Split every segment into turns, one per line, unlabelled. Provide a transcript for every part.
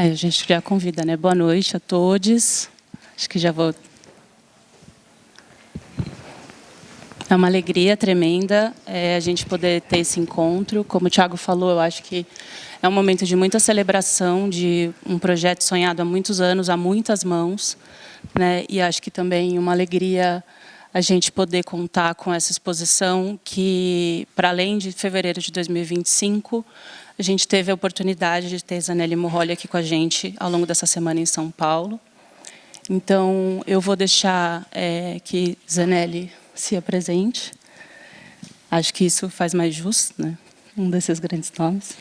A gente já convida, né? Boa noite a todos. Acho que já vou... É uma alegria tremenda a gente poder ter esse encontro. Como o Thiago falou, eu acho que é um momento de muita celebração de um projeto sonhado há muitos anos, há muitas mãos, né? E acho que também uma alegria a gente poder contar com essa exposição que, para além de fevereiro de 2025, a gente teve a oportunidade de ter Zanelli Murroli aqui com a gente ao longo dessa semana em São Paulo. Então, eu vou deixar que Zanelli se apresente. Acho que isso faz mais justo, né? Um desses grandes nomes.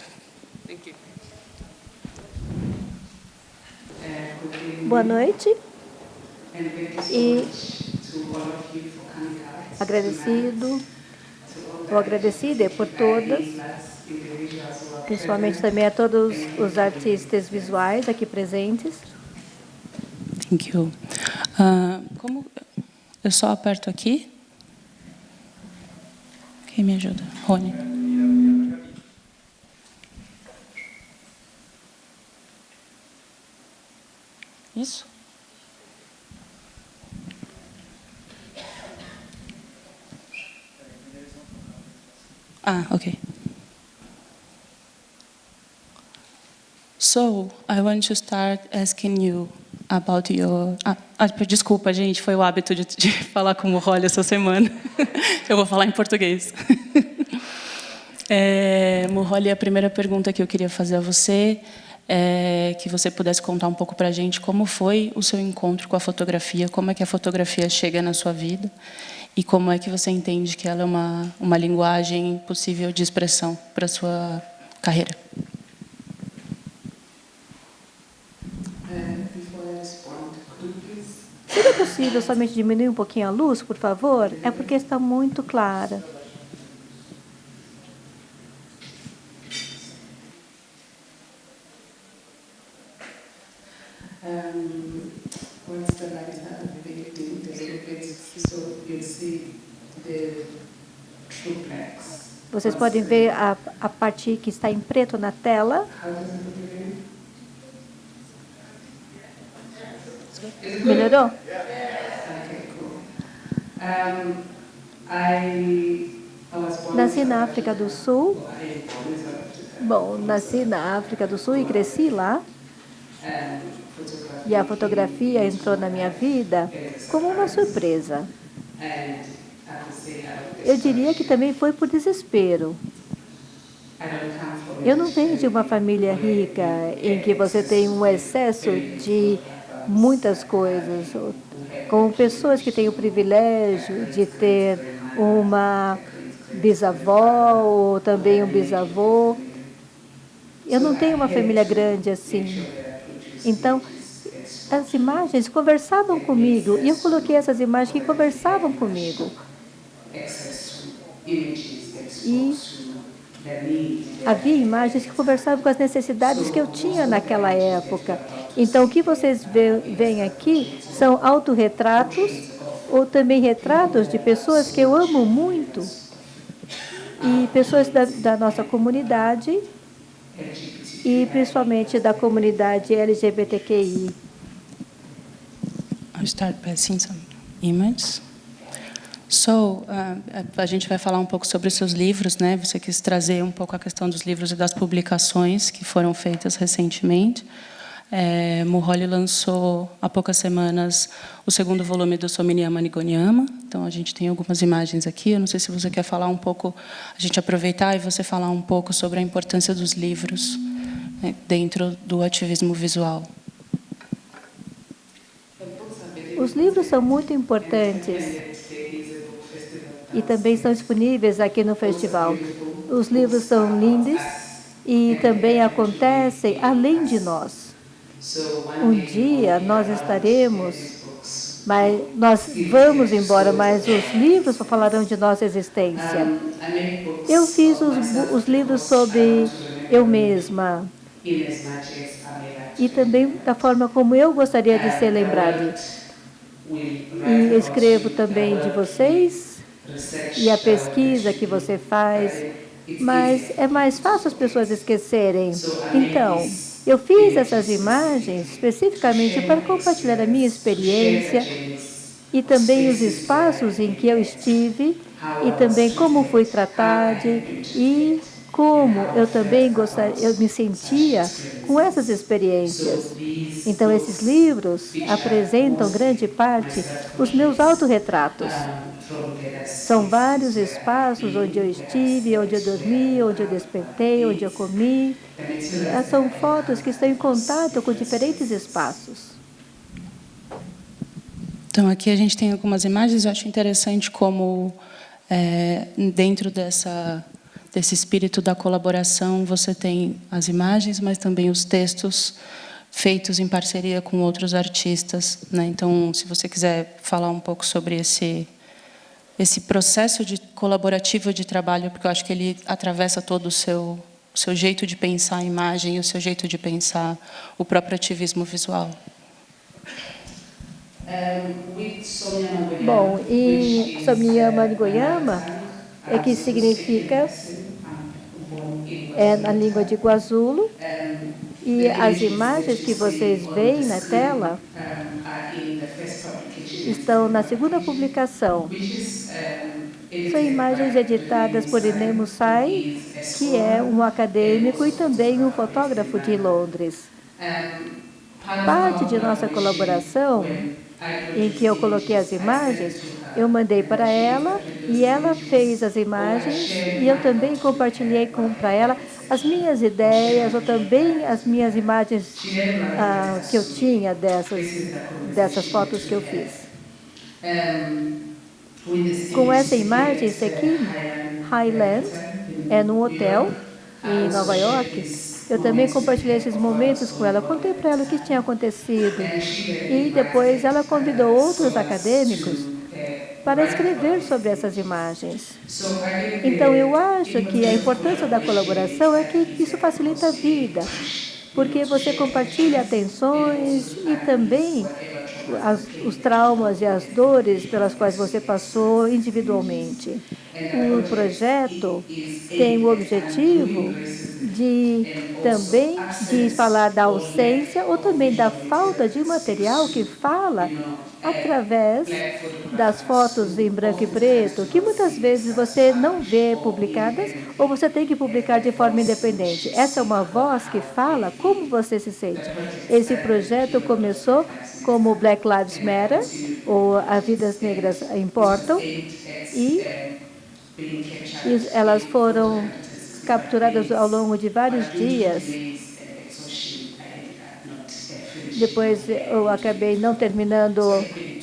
Boa noite. E agradecida por todas, principalmente também a todos os artistas visuais aqui presentes.
Thank you. Como eu só aperto aqui? Quem me ajuda? Rony. Isso? Okay. So, I want to start asking you about your... desculpa, gente, foi o hábito de falar com o Rolly essa semana. Eu vou falar em português. Murroli, a primeira pergunta que eu queria fazer a você é que você pudesse contar um pouco para a gente como foi o seu encontro com a fotografia, como é que a fotografia chega na sua vida e como é que você entende que ela é uma linguagem possível de expressão para a sua carreira.
Seria possível somente diminuir um pouquinho a luz, por favor? É porque está muito clara. Vocês podem ver a parte que está em preto na tela. Melhorou? Nasci na África do Sul. Bom, nasci na África do Sul e cresci lá. E a fotografia entrou na minha vida como uma surpresa. Eu diria que também foi por desespero. Eu não venho de uma família rica em que você tem um excesso de muitas coisas, como pessoas que têm o privilégio de ter uma bisavó ou também um bisavô. Eu não tenho uma família grande assim. Então, as imagens conversavam comigo e eu coloquei essas imagens que conversavam comigo. E havia imagens que conversavam com as necessidades que eu tinha naquela época. Então, o que vocês veem aqui são autorretratos ou também retratos de pessoas que eu amo muito e pessoas da nossa comunidade e principalmente da comunidade LGBTQI.
I'll start passing some images. So, a gente vai falar um pouco sobre os seus livros, né? Você quis trazer um pouco a questão dos livros e das publicações que foram feitas recentemente. Murroli lançou há poucas semanas o segundo volume do Somnia Manigonyama. Então, a gente tem algumas imagens aqui. Eu não sei se você quer falar um pouco, a gente aproveitar e você falar um pouco sobre a importância dos livros, né, dentro do ativismo visual.
Os livros são muito importantes e também estão disponíveis aqui no festival. Os livros são lindos e também acontecem além de nós. Um dia nós estaremos, mas nós vamos embora, mas os livros falarão de nossa existência. Eu fiz os livros sobre eu mesma e também da forma como eu gostaria de ser lembrada. E escrevo também de vocês e a pesquisa que você faz, mas é mais fácil as pessoas esquecerem. Então, Eu fiz essas imagens especificamente para compartilhar a minha experiência e também os espaços em que eu estive e também como fui tratada e como eu também eu me sentia com essas experiências. Então, esses livros apresentam grande parte os meus autorretratos. São vários espaços onde eu estive, onde eu dormi, onde eu despertei, onde eu comi. São fotos que estão em contato com diferentes espaços.
Então, aqui a gente tem algumas imagens. Eu acho interessante como, dentro desse espírito da colaboração, você tem as imagens, mas também os textos feitos em parceria com outros artistas, né? Então, se você quiser falar um pouco sobre esse processo colaborativo de trabalho, porque eu acho que ele atravessa todo o seu jeito de pensar a imagem e o seu jeito de pensar o próprio ativismo visual.
Bom, e Somnyama Ngoyama que significa na língua de Guazulo, e as imagens que vocês veem na tela estão na segunda publicação. São imagens editadas por Inem Musai, que é um acadêmico e também um fotógrafo de Londres. Parte de nossa colaboração, em que eu coloquei as imagens, eu mandei para ela e ela fez as imagens e eu também compartilhei para ela as minhas ideias ou também as minhas imagens que eu tinha dessas fotos que eu fiz. Com essa imagem, esse aqui, Highland, é num hotel em Nova York. Eu também compartilhei esses momentos com ela, contei para ela o que tinha acontecido. E depois ela convidou outros acadêmicos para escrever sobre essas imagens. Então, eu acho que a importância da colaboração é que isso facilita a vida, porque você compartilha atenções e também os traumas e as dores pelas quais você passou individualmente. O projeto tem o objetivo de falar da ausência ou também da falta de material que fala através das fotos em branco e preto, que muitas vezes você não vê publicadas ou você tem que publicar de forma independente. Essa é uma voz que fala como você se sente. Esse projeto começou como Black Lives Matter, ou As Vidas Negras Importam, e elas foram capturadas ao longo de vários dias. Depois eu acabei não terminando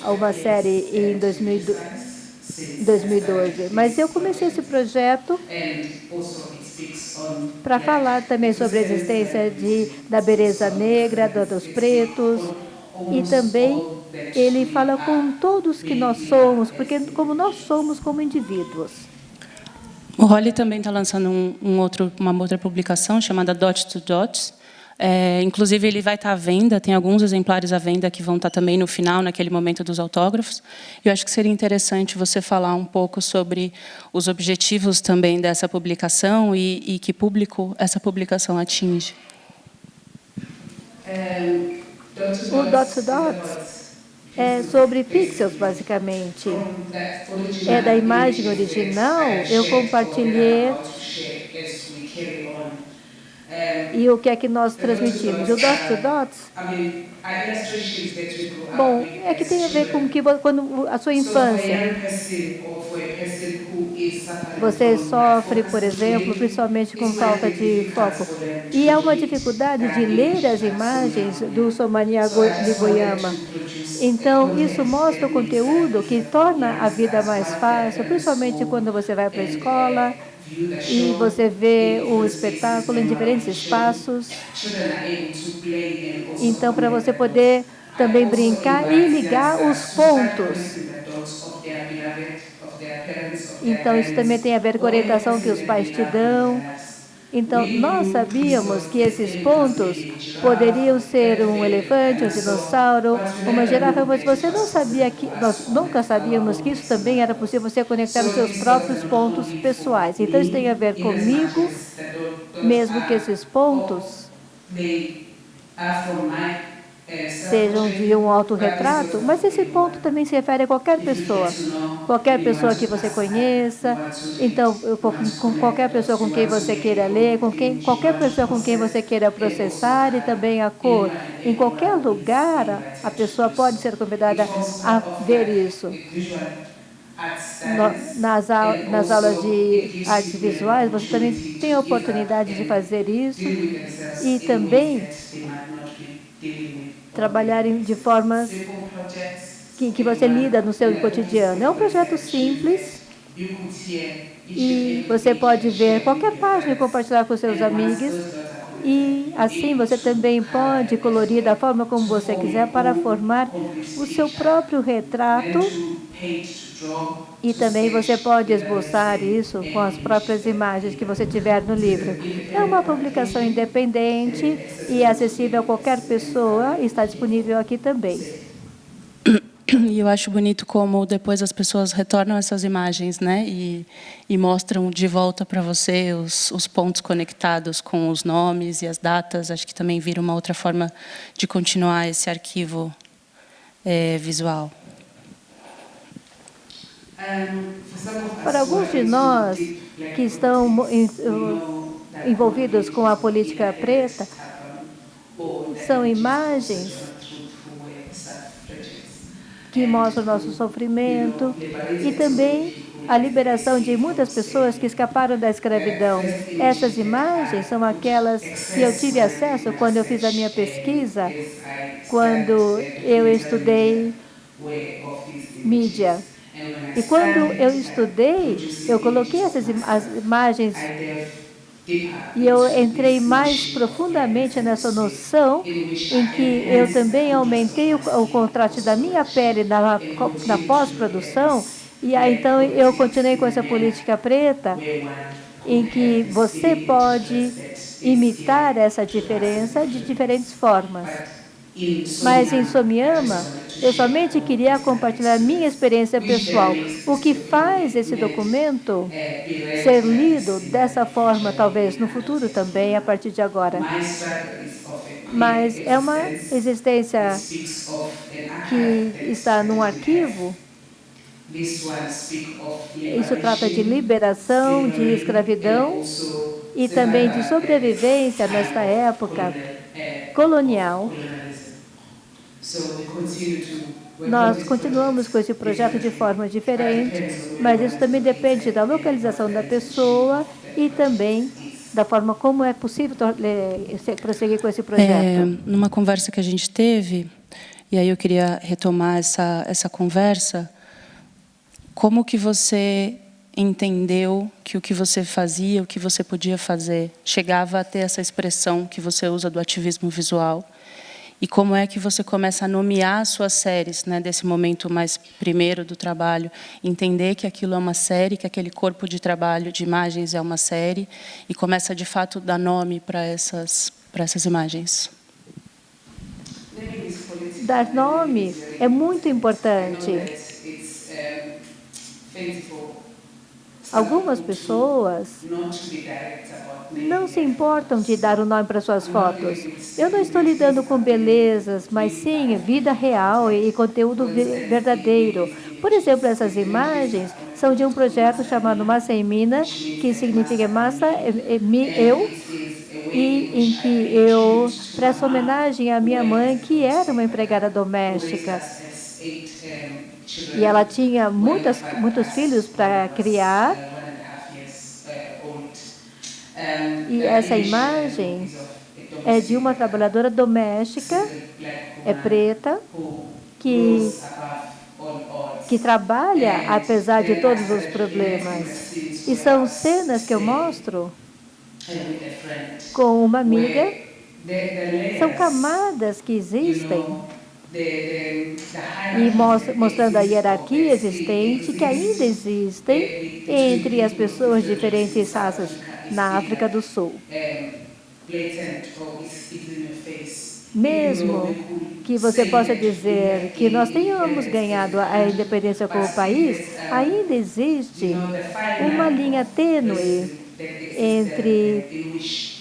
uma série em 2012. Mas eu comecei esse projeto para falar também sobre a existência da beleza negra, dos pretos, e também ele fala com todos que nós somos, porque como nós somos como indivíduos.
O Holly também está lançando uma outra publicação chamada Dot to Dots. Inclusive, ele vai estar à venda, tem alguns exemplares à venda que vão estar também no final, naquele momento dos autógrafos. Eu acho que seria interessante você falar um pouco sobre os objetivos também dessa publicação e que público essa publicação atinge.
O Dot to Dots é sobre pixels, basicamente. É da imagem original, eu compartilhei. E o que é que nós transmitimos? O Dot to Dots, bom, é que tem a ver com quando a sua infância. Você sofre, por exemplo, principalmente com falta de foco. E há uma dificuldade de ler as imagens do Somnyama Ngoyama. Então, isso mostra o conteúdo que torna a vida mais fácil, principalmente quando você vai para a escola e você vê o espetáculo em diferentes espaços. Então, para você poder também brincar e ligar os pontos. Então, isso também tem a ver com a orientação que os pais te dão. Então, nós sabíamos que esses pontos poderiam ser um elefante, um dinossauro, uma girafa, mas você não sabia nós nunca sabíamos que isso também era possível você conectar os seus próprios pontos pessoais. Então, isso tem a ver comigo, mesmo que esses pontos sejam de um autorretrato, mas esse ponto também se refere a qualquer pessoa que você conheça, então, com qualquer pessoa com quem você queira ler, qualquer pessoa com quem você queira processar e também a cor. Em qualquer lugar, a pessoa pode ser convidada a ver isso. Nas aulas de artes visuais, você também tem a oportunidade de fazer isso e também trabalhar de formas que você lida no seu cotidiano. É um projeto simples e você pode ver qualquer página e compartilhar com seus amigos. E assim você também pode colorir da forma como você quiser para formar o seu próprio retrato. E também você pode esboçar isso com as próprias imagens que você tiver no livro. É uma publicação independente e acessível a qualquer pessoa, e está disponível aqui também.
E eu acho bonito como depois as pessoas retornam essas imagens, né, e mostram de volta para você os pontos conectados com os nomes e as datas. Acho que também vira uma outra forma de continuar esse arquivo visual.
Para alguns de nós que estão envolvidos com a política preta, são imagens que mostram o nosso sofrimento e também a liberação de muitas pessoas que escaparam da escravidão. Essas imagens são aquelas que eu tive acesso quando eu fiz a minha pesquisa, quando eu estudei mídia. E quando eu estudei, eu coloquei as imagens e eu entrei mais profundamente nessa noção em que eu também aumentei o contraste da minha pele na pós-produção. E aí, então, eu continuei com essa política preta, em que você pode imitar essa diferença de diferentes formas. Mas em Somiama, eu somente queria compartilhar minha experiência pessoal. O que faz esse documento ser lido dessa forma, talvez no futuro também, a partir de agora. Mas é uma existência que está num arquivo. Isso trata de liberação, de escravidão e também de sobrevivência nesta época colonial. Nós continuamos com esse projeto de forma diferente, mas isso também depende da localização da pessoa e também da forma como é possível prosseguir com esse projeto.
Numa conversa que a gente teve, e aí eu queria retomar essa conversa, como que você entendeu que o que você fazia, o que você podia fazer, chegava a ter essa expressão que você usa do ativismo visual? E como é que você começa a nomear suas séries, né, desse momento mais primeiro do trabalho, entender que aquilo é uma série, que aquele corpo de trabalho de imagens é uma série, e começa de fato a dar nome para essas imagens?
Dar nome é muito importante. Algumas pessoas não se importam de dar o nome para suas fotos. Eu não estou lidando com belezas, mas sim vida real e conteúdo verdadeiro. Por exemplo, essas imagens são de um projeto chamado Massa em Mina, que significa massa, eu, e em que eu presto homenagem à minha mãe, que era uma empregada doméstica. E ela tinha muitos filhos para criar. E essa imagem é de uma trabalhadora doméstica, é preta, que trabalha apesar de todos os problemas. E são cenas que eu mostro com uma amiga. São camadas que existem e mostrando a hierarquia existente, que ainda existem entre as pessoas de diferentes raças na África do Sul. Mesmo que você possa dizer que nós tenhamos ganhado a independência como país, ainda existe uma linha tênue entre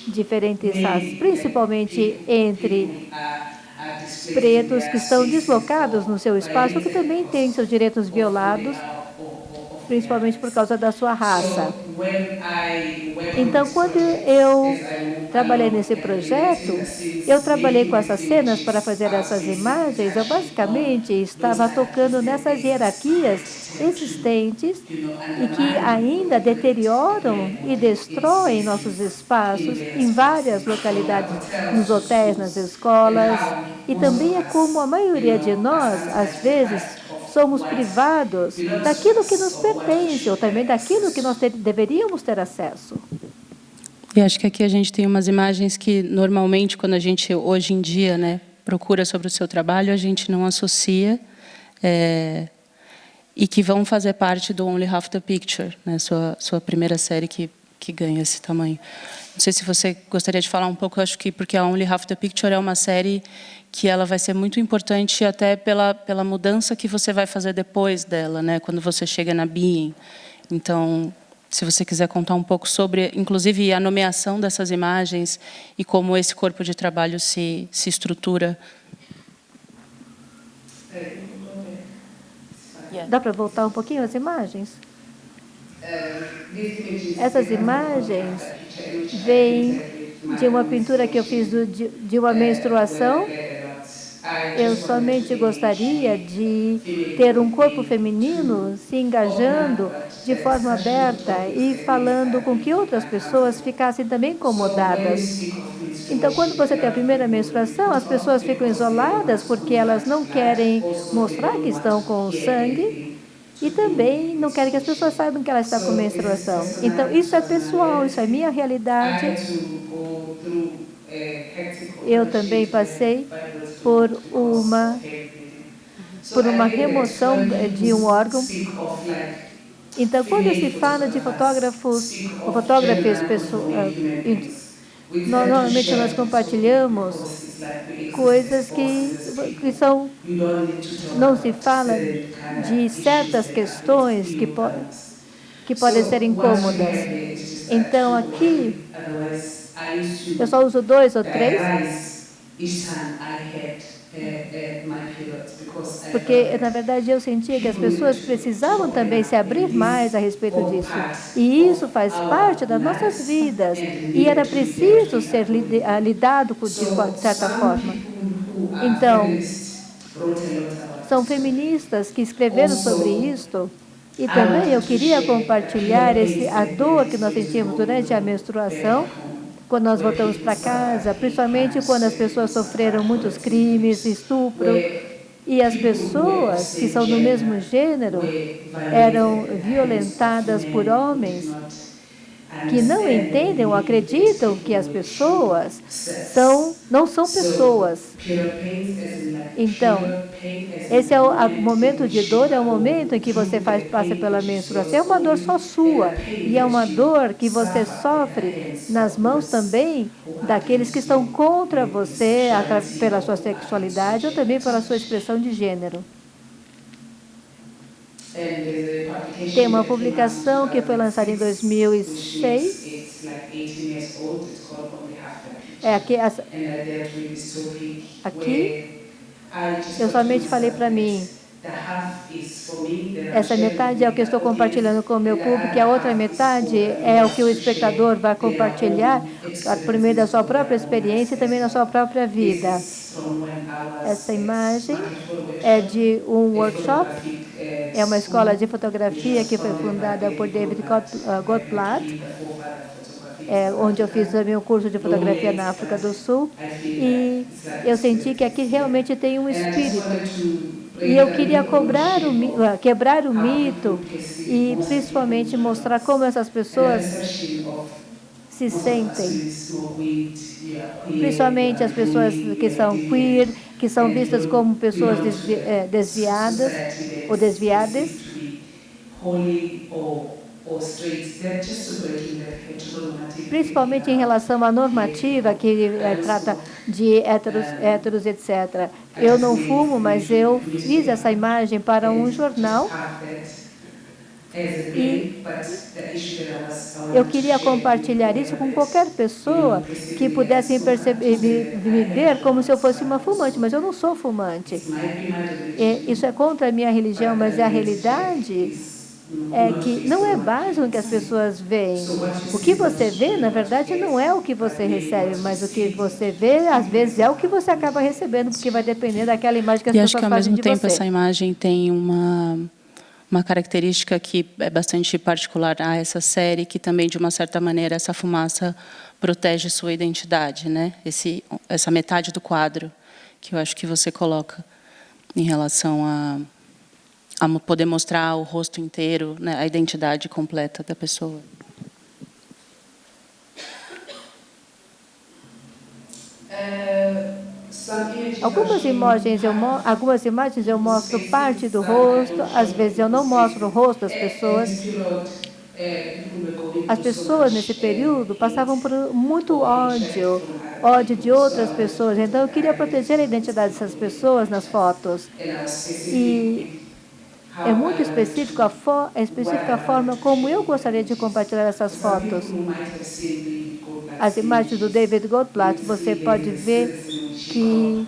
diferentes raças, principalmente entre pretos que estão deslocados no seu espaço, que também têm seus direitos violados, principalmente por causa da sua raça. Então, quando eu trabalhei nesse projeto, eu trabalhei com essas cenas para fazer essas imagens. Eu basicamente estava tocando nessas hierarquias existentes e que ainda deterioram e destroem nossos espaços em várias localidades, nos hotéis, nas escolas. E também é como a maioria de nós, às vezes, somos privados daquilo que nos pertence, ou também daquilo que nós deveríamos ter acesso.
E acho que aqui a gente tem umas imagens que, normalmente, quando a gente, hoje em dia, né, procura sobre o seu trabalho, a gente não associa, e que vão fazer parte do Only Half the Picture, né, sua primeira série que ganha esse tamanho. Não sei se você gostaria de falar um pouco, acho que porque a Only Half the Picture é uma série que ela vai ser muito importante até pela mudança que você vai fazer depois dela, né, quando você chega na Being. Então, se você quiser contar um pouco sobre, inclusive, a nomeação dessas imagens e como esse corpo de trabalho se estrutura.
Dá para voltar um pouquinho as imagens? Essas imagens vêm de uma pintura que eu fiz de uma menstruação. Eu somente gostaria de ter um corpo feminino se engajando de forma aberta e falando com que outras pessoas ficassem também incomodadas. Então, quando você tem a primeira menstruação, as pessoas ficam isoladas porque elas não querem mostrar que estão com sangue e também não querem que as pessoas saibam que ela está com menstruação. Então, isso é pessoal, isso é minha realidade. Eu também passei por uma remoção de um órgão. Então, quando se fala de fotógrafos ou fotógrafas, normalmente nós compartilhamos coisas que são... Não se fala de certas questões que podem ser incômodas. Então, aqui, eu só uso 2 ou 3. Porque, na verdade, eu sentia que as pessoas precisavam também se abrir mais a respeito disso. E isso faz parte das nossas vidas. E era preciso ser lidado de certa forma. Então, são feministas que escreveram sobre isto. E também eu queria compartilhar a dor que nós sentimos durante a menstruação, quando nós voltamos para casa, principalmente quando as pessoas sofreram muitos crimes, estupro, e as pessoas que são do mesmo gênero eram violentadas por homens que não entendem ou acreditam que as pessoas não são pessoas. Então, esse é o momento de dor, é o momento em que você passa pela menstruação. É uma dor só sua, e é uma dor que você sofre nas mãos também daqueles que estão contra você pela sua sexualidade ou também pela sua expressão de gênero. Tem uma publicação que foi lançada em 2006. Aqui, eu somente falei para mim, essa metade é o que eu estou compartilhando com o meu público, e a outra metade é o que o espectador vai compartilhar por meio da sua própria experiência e também da sua própria vida. Essa imagem é de um workshop, é uma escola de fotografia que foi fundada por David Goldblatt, onde eu fiz também um curso de fotografia na África do Sul, e eu senti que aqui realmente tem um espírito. E eu queria quebrar o mito e principalmente mostrar como essas pessoas se sentem. Principalmente as pessoas que são queer, que são vistas como pessoas desviadas ou desviadas. Principalmente em relação à normativa que trata de héteros, etc. Eu não fumo, mas eu fiz essa imagem para um jornal E eu queria compartilhar isso com qualquer pessoa que pudesse me ver como se eu fosse uma fumante, mas eu não sou fumante. Isso é contra a minha religião, mas a realidade é que não é básico que as pessoas veem. O que você vê, na verdade, não é o que você recebe, mas o que você vê, às vezes, é o que você acaba recebendo, porque vai depender daquela imagem que as pessoas fazem de você.
E acho que, ao mesmo tempo, essa imagem tem uma característica que é bastante particular a essa série, que também, de uma certa maneira, essa fumaça protege sua identidade, né? Essa metade do quadro que eu acho que você coloca em relação a poder mostrar o rosto inteiro, né, a identidade completa da pessoa. Algumas imagens eu mostro parte do rosto, às vezes eu não mostro o rosto das pessoas. As pessoas, nesse período, passavam por muito ódio de outras pessoas. Então, eu queria proteger a identidade dessas pessoas nas fotos. E é muito específico a forma como eu gostaria de compartilhar essas fotos. As imagens do David Goldblatt, você pode ver que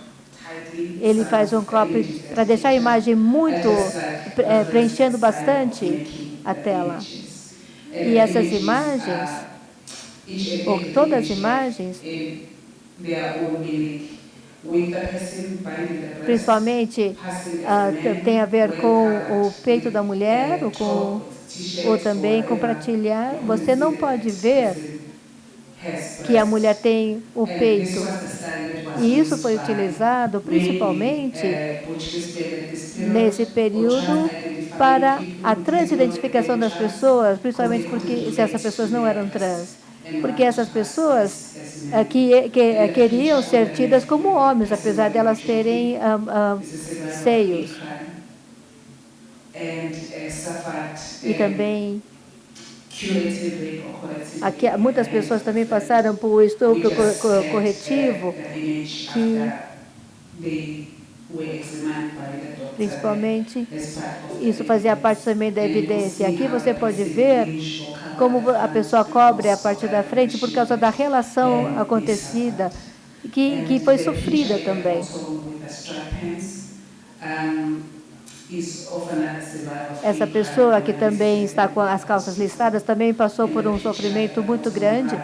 ele faz um crop para deixar a imagem muito, preenchendo bastante a tela. E essas imagens, ou todas as imagens, principalmente tem a ver com o peito da mulher, ou também compartilhar. Você não pode ver que a mulher tem o peito. E isso foi utilizado principalmente nesse período para a transidentificação das pessoas, principalmente porque se essas pessoas não eram trans. Porque essas pessoas queriam ser tidas como homens, apesar de elas terem seios. E também aqui, muitas pessoas também passaram por um estupro corretivo, que principalmente isso fazia parte também da evidência. Aqui você pode ver como a pessoa cobre a parte da frente por causa da relação acontecida, que foi sofrida também. Essa pessoa que também está com as calças listradas também passou por um sofrimento muito grande.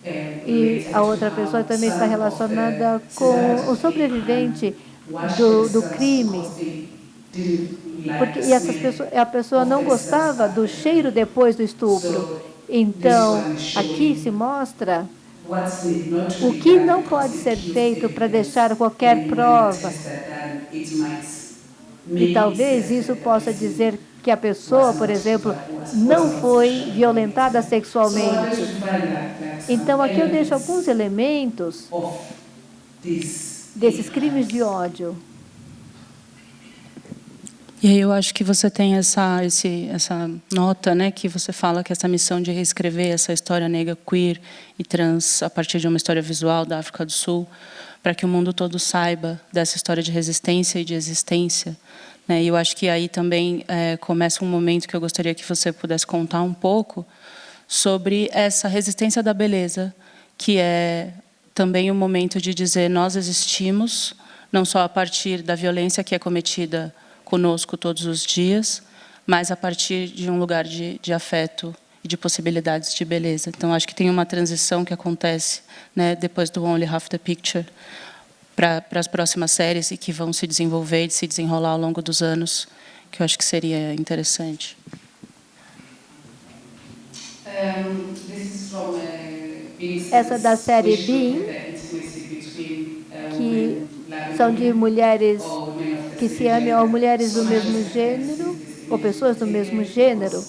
E a outra pessoa também está relacionada com o sobrevivente do crime. A pessoa não gostava do cheiro depois do estupro. Então, aqui se mostra o que não pode ser feito para deixar qualquer prova. E talvez isso possa dizer que a pessoa, por exemplo, não foi violentada sexualmente. Então, aqui eu deixo alguns elementos desses crimes de ódio. E aí eu acho que você tem essa nota, né, que você fala que essa missão de reescrever essa história negra, queer e trans a partir de uma história visual da África do Sul, para que o mundo todo saiba dessa história de resistência e de existência. Né? E eu acho que aí também começa um momento que eu gostaria que você pudesse contar um pouco sobre essa resistência da beleza, que é também um momento de dizer nós existimos, não só a partir da violência que é cometida conosco todos os dias, mas a partir de um lugar de afeto e de possibilidades de beleza. Então, acho que tem uma transição que acontece, né, depois do Only Half the Picture para as próximas séries e que vão se desenvolver e se desenrolar ao longo dos anos, que eu acho que seria interessante.
Essa da série Being, que são de mulheres que se amam, ou mulheres do mesmo gênero, ou pessoas do mesmo gênero.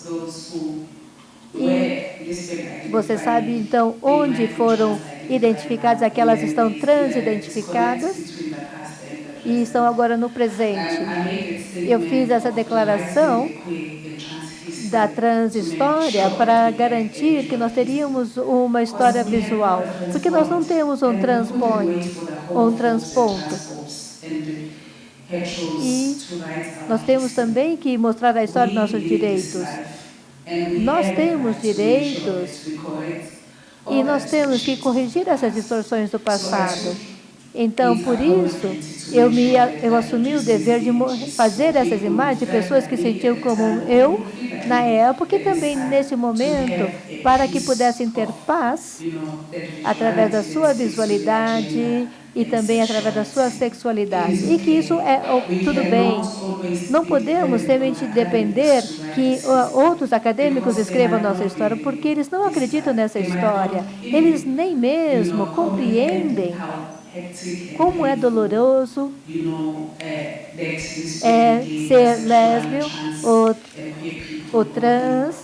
E você sabe, então, onde foram identificadas, aquelas estão transidentificadas e estão agora no presente. Eu fiz essa declaração da transhistória para garantir que nós teríamos uma história visual, porque nós não temos um transpoint ou um transponto. E nós temos também que mostrar a história dos nossos direitos. Nós temos direitos e nós temos que corrigir essas distorções do passado. Então, por isso, eu assumi o dever de fazer essas imagens de pessoas que sentiam como eu na época e também nesse momento, para que pudessem ter paz através da sua visualidade e também através da sua sexualidade. E que isso é tudo bem. Não podemos somente depender que outros acadêmicos escrevam nossa história, porque eles não acreditam nessa história. Eles nem mesmo compreendem como é doloroso ser lésbico ou trans,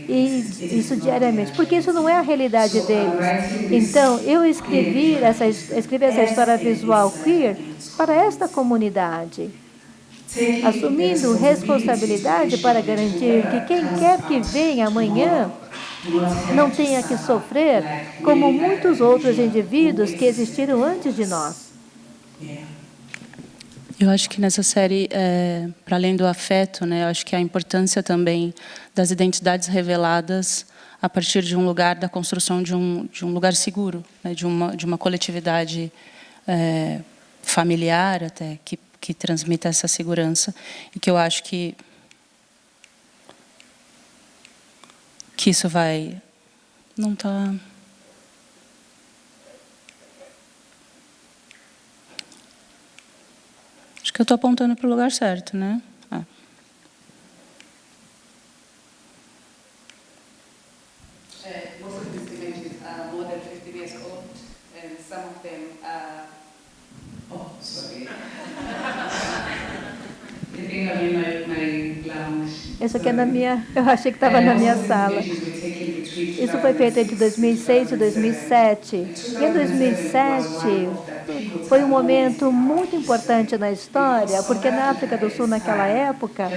e isso diariamente, porque isso não é a realidade deles. Então, eu escrevi essa história visual queer para esta comunidade, assumindo responsabilidade para garantir que quem quer que venha amanhã não tenha que sofrer como muitos outros indivíduos que existiram antes de nós.
Eu acho que nessa série, para além do afeto, né, eu acho que a importância também das identidades reveladas a partir de um lugar, da construção de um lugar seguro, né, de uma coletividade familiar até, que transmita essa segurança, e que eu acho que isso vai... Não está... Acho que eu estou apontando para o lugar certo, né?
Most of these images are more than 50 years old, and some of them are... Oh, sorry. I think I'm in my lounge.
Isso aqui é na minha... Eu achei que estava na minha sala. Isso foi feito entre 2006 e 2007. E em 2007 foi um momento muito importante na história, porque na África do Sul, naquela época,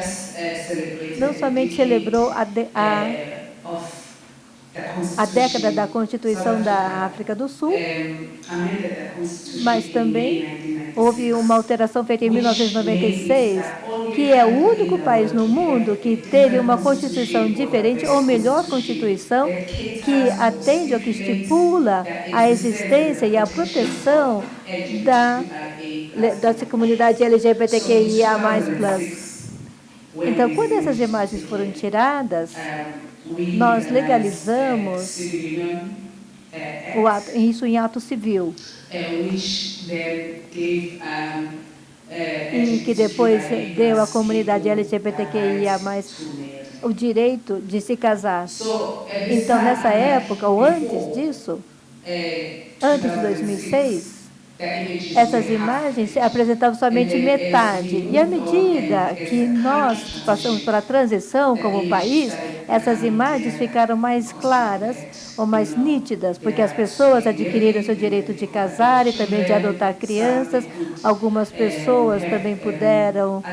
não somente celebrou a década da Constituição da África do Sul, mas também houve uma alteração feita em 1996, que é o único país no mundo que teve uma Constituição diferente, ou melhor, Constituição, que atende ou que estipula a existência e a proteção da comunidade LGBTQIA+. Então, quando essas imagens foram tiradas, nós legalizamos isso em ato civil. E que depois deu à comunidade LGBTQIA+, o direito de se casar. Então, nessa época, ou antes disso, antes de 2006, essas imagens apresentavam somente metade. E à medida que nós passamos pela transição como país, essas imagens ficaram mais claras ou mais nítidas, porque as pessoas adquiriram seu direito de casar e também de adotar crianças. Algumas pessoas também puderam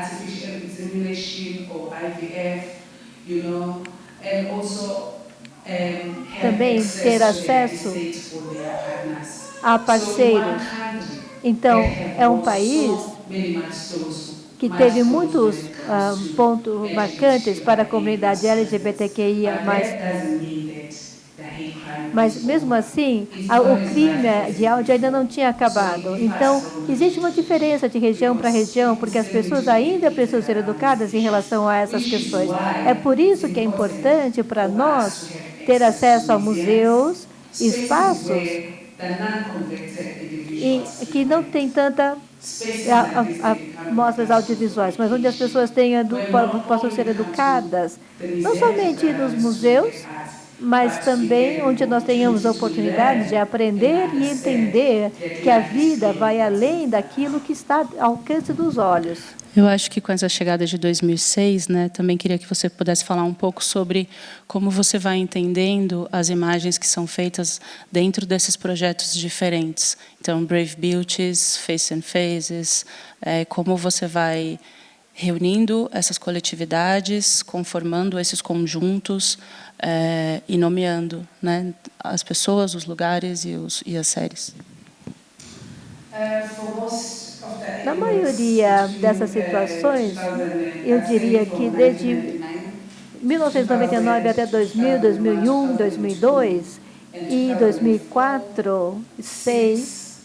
também ter acesso a parceiros. Então, é um país que teve muitos pontos marcantes para a comunidade LGBTQIA+. Mas, mesmo assim, o crime de áudio ainda não tinha acabado. Então, existe uma diferença de região para região, porque as pessoas ainda precisam ser educadas em relação a essas questões. É por isso que é importante para nós ter acesso a museus, espaços e que não tem tanta mostras audiovisuais, mas onde as pessoas possam ser educadas, não somente nos museus, mas também onde nós tenhamos a oportunidade de aprender e entender que a vida vai além daquilo que está ao alcance dos olhos.
Eu acho que com essa chegada de 2006, né, também queria que você pudesse falar um pouco sobre como você vai entendendo as imagens que são feitas dentro desses projetos diferentes. Então, Brave Beauties, Face and Faces, como você vai reunindo essas coletividades, conformando esses conjuntos e nomeando, né, as pessoas, os lugares e as séries.
For most
Na maioria dessas situações, eu diria que desde 1999 até 2000, 2001, 2002 e 2004, 2006,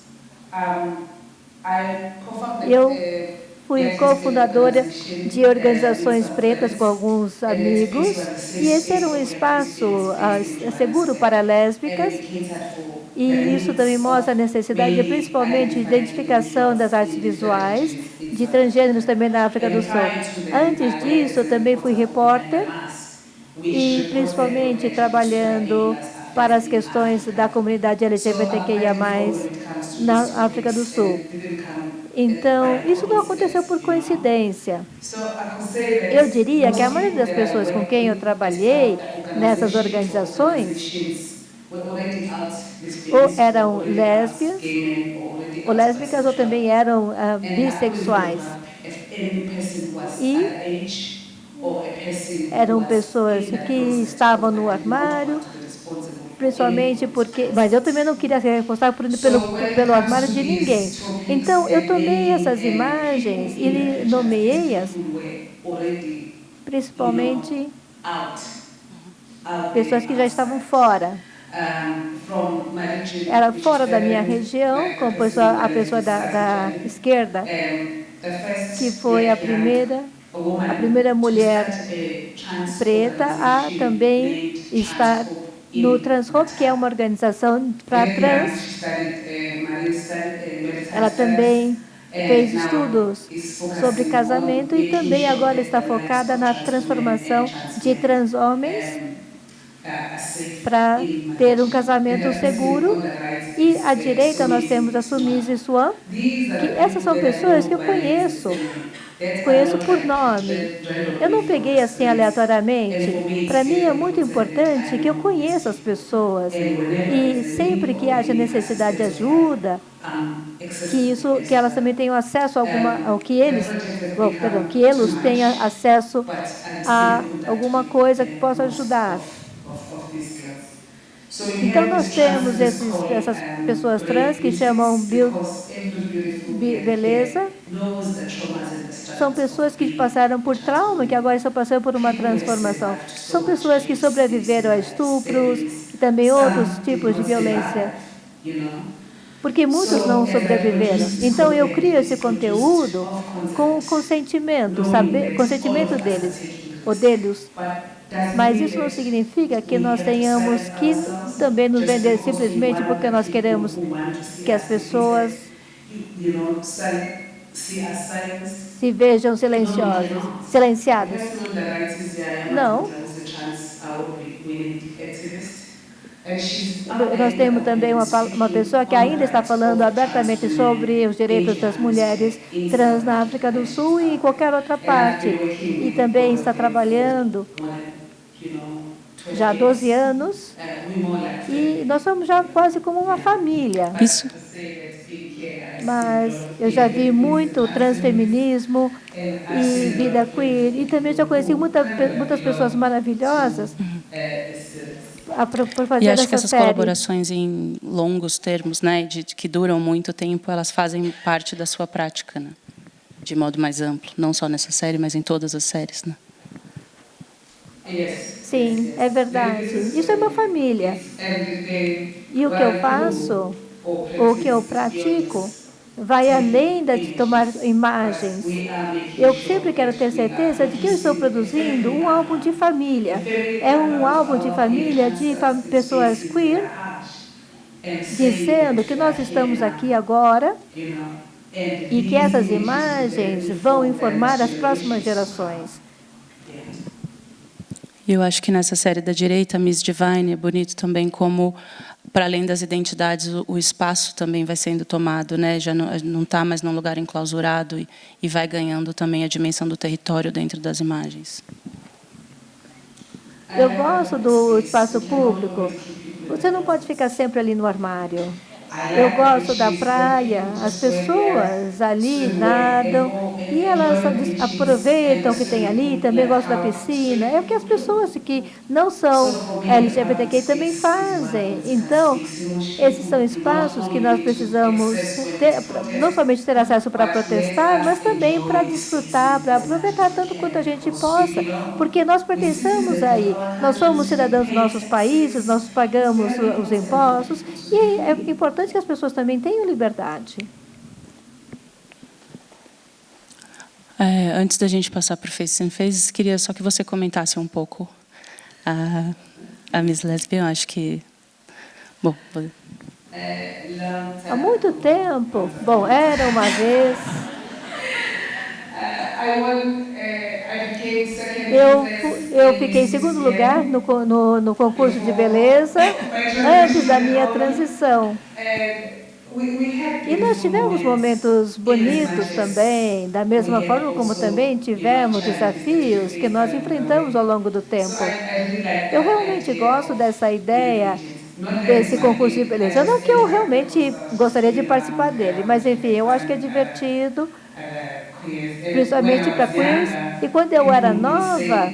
eu fui cofundadora de organizações pretas com alguns amigos, e esse era um espaço seguro para lésbicas, e isso também mostra a necessidade, principalmente, de identificação das artes visuais, de transgêneros também na África do Sul. Antes disso, eu também fui repórter, e principalmente trabalhando para as questões da comunidade LGBTQIA+, na África do Sul. Então, isso não aconteceu por coincidência. Eu diria que a maioria das pessoas com quem eu trabalhei nessas organizações ou eram lésbicas ou também eram bissexuais. E eram pessoas que estavam no armário, principalmente porque... Mas eu também não queria ser responsável pelo armário de ninguém. Então, eu tomei essas imagens e nomeei-as, principalmente pessoas que já estavam fora. Era fora da minha região, como a pessoa da esquerda, que foi a primeira mulher preta a também estar no Transhope, que é uma organização para trans. Ela também fez estudos sobre casamento e também agora está focada na transformação de trans homens para ter um casamento seguro. E à direita nós temos a Sumise Swan, que essas são pessoas que eu conheço por nome. Eu não peguei assim aleatoriamente. Para mim é muito importante que eu conheça as pessoas e sempre que haja necessidade de ajuda, que elas também tenham acesso a que eles tenham acesso a alguma coisa que possa ajudar. Então, nós temos essas pessoas trans que chamam beleza. São pessoas que passaram por trauma, que agora estão passando por uma transformação. São pessoas que sobreviveram a estupros e também outros tipos de violência. Porque muitos não sobreviveram. Então, eu crio esse conteúdo com o consentimento deles, ou deles. Mas isso não significa que nós tenhamos que também nos vender simplesmente porque nós queremos que as pessoas se vejam silenciadas. Não. Nós temos também uma pessoa que ainda está falando abertamente sobre os direitos das mulheres trans na África do Sul e em qualquer outra parte. E também está trabalhando já há 12 anos, e nós somos já quase como uma família.
Isso.
Mas eu já vi muito transfeminismo e vida queer, e também já conheci muitas pessoas maravilhosas por fazer
e acho
essa
que essas
série.
colaborações em longos termos, né, que duram muito tempo, elas fazem parte da sua prática, né, de modo mais amplo, não só nessa série, mas em todas as séries, né?
Sim, é verdade. Isso é uma família. E o que eu faço, o que eu pratico, vai além de tomar imagens. Eu sempre quero ter certeza de que eu estou produzindo um álbum de família. É um álbum de família de pessoas queer, dizendo que nós estamos aqui agora e que essas imagens vão informar as próximas gerações.
Eu acho que nessa série da direita, Miss Divine, é bonito também como, para além das identidades, o espaço também vai sendo tomado, né? Já não está mais num lugar enclausurado e vai ganhando também a dimensão do território dentro das imagens.
Eu gosto do espaço público. Você não pode ficar sempre ali no armário. Eu gosto da praia, as pessoas ali nadam e elas aproveitam o que tem ali, também gosto da piscina. É o que as pessoas que não são LGBTQI também fazem. Então, esses são espaços que nós precisamos ter, não somente ter acesso para protestar, mas também para desfrutar, para aproveitar tanto quanto a gente possa, porque nós pertencemos aí. Nós somos cidadãos dos nossos países, nós pagamos os impostos, e é importante que as pessoas também tenham liberdade.
Antes da gente passar para o Faces and Faces, queria só que você comentasse um pouco a Miss Lesbian. Acho que... Bom,
há muito tempo, bom, era uma vez... Eu fiquei em segundo lugar no concurso de beleza antes da minha transição. E nós tivemos momentos bonitos também, da mesma forma como também tivemos desafios que nós enfrentamos ao longo do tempo. Eu realmente gosto dessa ideia desse concurso de beleza. Não que eu realmente gostaria de participar dele, mas enfim, eu acho que é divertido, principalmente para queers. E quando eu era nova,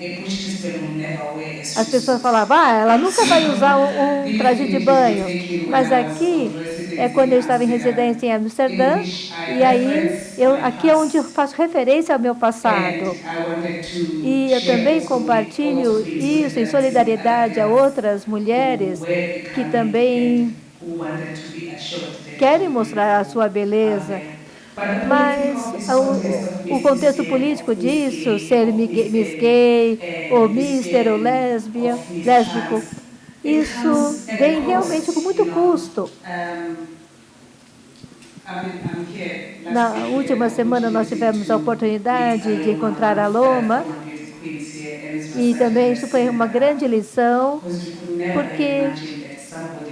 as pessoas falavam, ela nunca vai usar um traje de banho. Mas aqui é quando eu estava em residência em Amsterdã, e aí aqui é onde eu faço referência ao meu passado. E eu também compartilho isso em solidariedade a outras mulheres que também querem mostrar a sua beleza. Mas o contexto político disso, ser Miss Gay, ou Mister, ou lésbico, isso vem realmente com muito custo. Na última semana nós tivemos a oportunidade de encontrar a Loma, e também isso foi uma grande lição, porque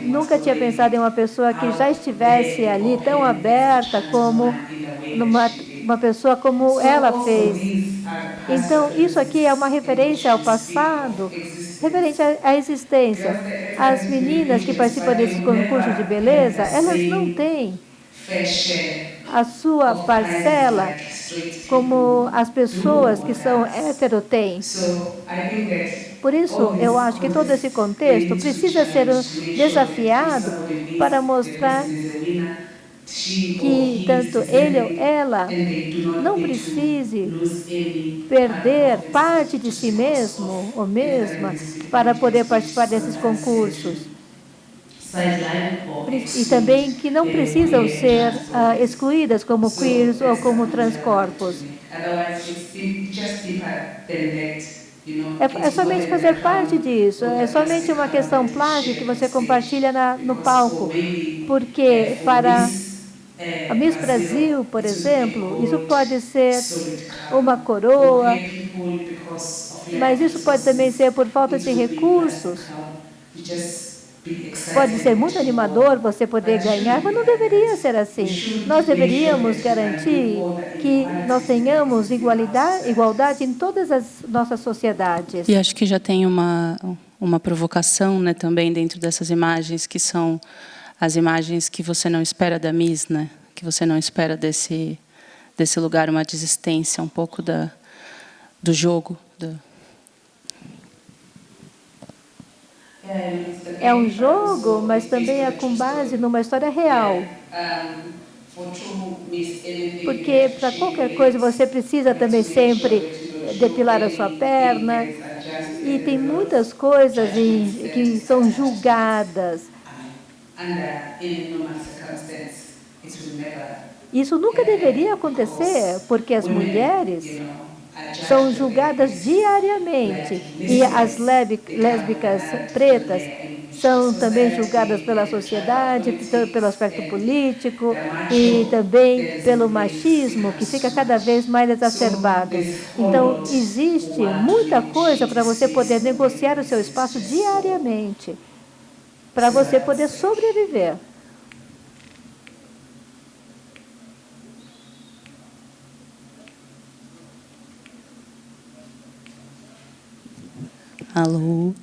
nunca tinha pensado em uma pessoa que já estivesse ali tão aberta como uma pessoa como ela fez. Então, isso aqui é uma referência ao passado, referente à existência. As meninas que participam desses concursos de beleza, elas não têm a sua parcela como as pessoas que são hétero têm. Por isso, eu acho que todo esse contexto precisa ser desafiado para mostrar que tanto ele ou ela não precise perder parte de si mesmo ou mesma para poder participar desses concursos. E também que não precisam ser excluídas como queers ou como transcorpos. É somente fazer parte disso, é somente uma questão plástica que você compartilha no palco. Porque para a Miss Brasil, por exemplo, isso pode ser uma coroa, mas isso pode também ser por falta de recursos. Pode ser muito animador você poder ganhar, mas não deveria ser assim. Nós deveríamos garantir que nós tenhamos igualdade em todas as nossas sociedades.
E acho que já tem uma provocação, né, também dentro dessas imagens, que são as imagens que você não espera da Miss, né? Que você não espera desse lugar, uma desistência, um pouco do jogo.
É um jogo, mas também é com base numa história real. Porque para qualquer coisa você precisa também sempre depilar a sua perna. E tem muitas coisas que são julgadas. Isso nunca deveria acontecer, porque as mulheres são julgadas diariamente. E as lésbicas pretas são também julgadas pela sociedade, pelo aspecto político e também pelo machismo, que fica cada vez mais exacerbado. Então, existe muita coisa para você poder negociar o seu espaço diariamente, para você poder sobreviver.
Alô?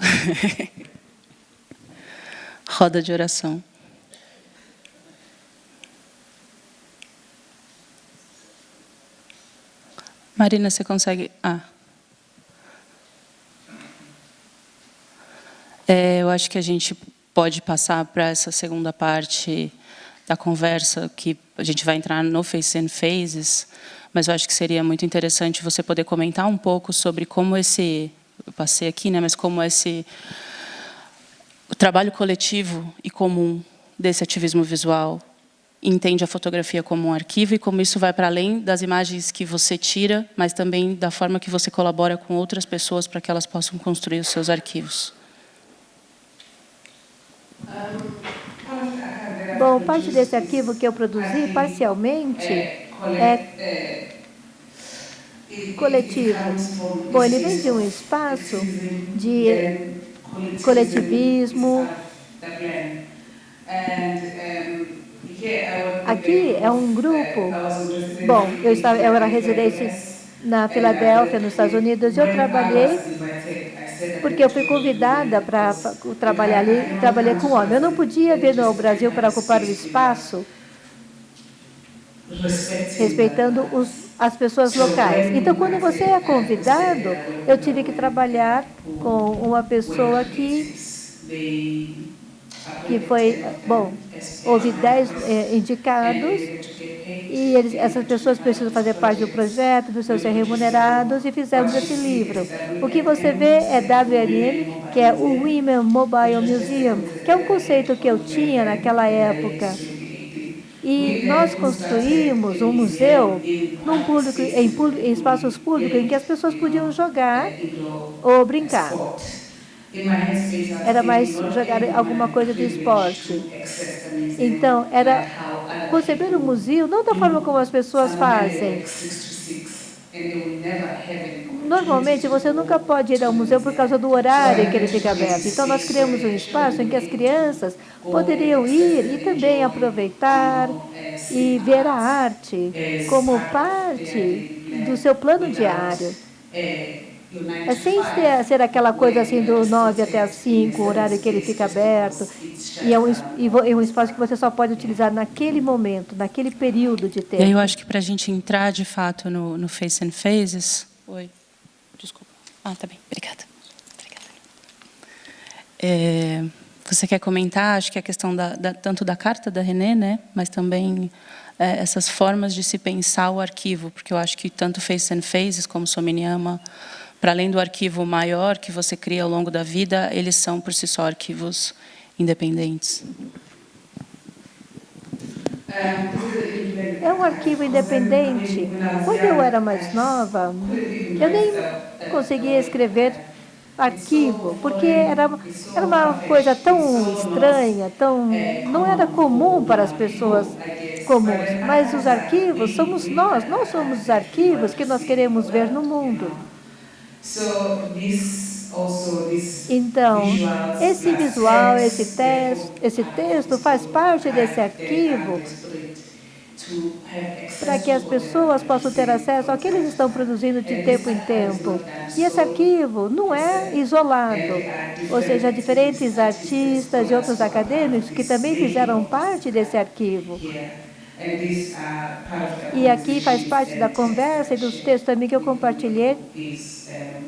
Roda de oração. Marina, você consegue... eu acho que a gente pode passar para essa segunda parte da conversa, que a gente vai entrar no Face and Phases, mas eu acho que seria muito interessante você poder comentar um pouco sobre como esse... Eu passei aqui, né, mas como o trabalho coletivo e comum desse ativismo visual entende a fotografia como um arquivo e como isso vai para além das imagens que você tira, mas também da forma que você colabora com outras pessoas para que elas possam construir os seus arquivos.
Bom, parte desse arquivo que eu produzi, parcialmente, é coletivo. Bom, ele vem de um espaço de coletivismo. Aqui é um grupo. Bom, eu era residente na Filadélfia, nos Estados Unidos, e eu trabalhei porque eu fui convidada para trabalhar ali, trabalhei com homem. Eu não podia vir no Brasil para ocupar o espaço respeitando as pessoas locais. Então, quando você é convidado, eu tive que trabalhar com uma pessoa que foi, bom, houve 10 indicados, e essas pessoas precisam fazer parte do projeto, precisam ser remunerados, e fizemos esse livro. O que você vê é WMM, que é o Women Mobile Museum, que é um conceito que eu tinha naquela época. E nós construímos um museu em espaços públicos em que as pessoas podiam jogar ou brincar. Era mais jogar alguma coisa de esporte. Então, era conceber um museu não da forma como as pessoas fazem. Normalmente, você nunca pode ir ao museu por causa do horário em que ele fica aberto. Então, nós criamos um espaço em que as crianças poderiam ir e também aproveitar e ver a arte como parte do seu plano diário. Sem ser aquela coisa assim do 9 até as 5, o horário que ele fica aberto, e é um espaço que você só pode utilizar naquele momento, naquele período de tempo.
E aí eu acho que para a gente entrar, de fato, no Face and Phases... Oi, desculpa. Tá bem, obrigada. Você quer comentar, acho que a questão tanto da carta da René, né, mas também essas formas de se pensar o arquivo, porque eu acho que tanto Face and Phases como Somniama, para além do arquivo maior que você cria ao longo da vida, eles são, por si só, arquivos independentes.
É um arquivo independente. Quando eu era mais nova, eu nem conseguia escrever arquivo, porque era uma coisa tão estranha, não era comum para as pessoas comuns. Mas os arquivos somos nós somos os arquivos que nós queremos ver no mundo. Então, esse visual, esse texto faz parte desse arquivo para que as pessoas possam ter acesso ao que eles estão produzindo de tempo em tempo. E esse arquivo não é isolado, ou seja, diferentes artistas e outros acadêmicos que também fizeram parte desse arquivo. E aqui faz parte da conversa e dos textos também que eu compartilhei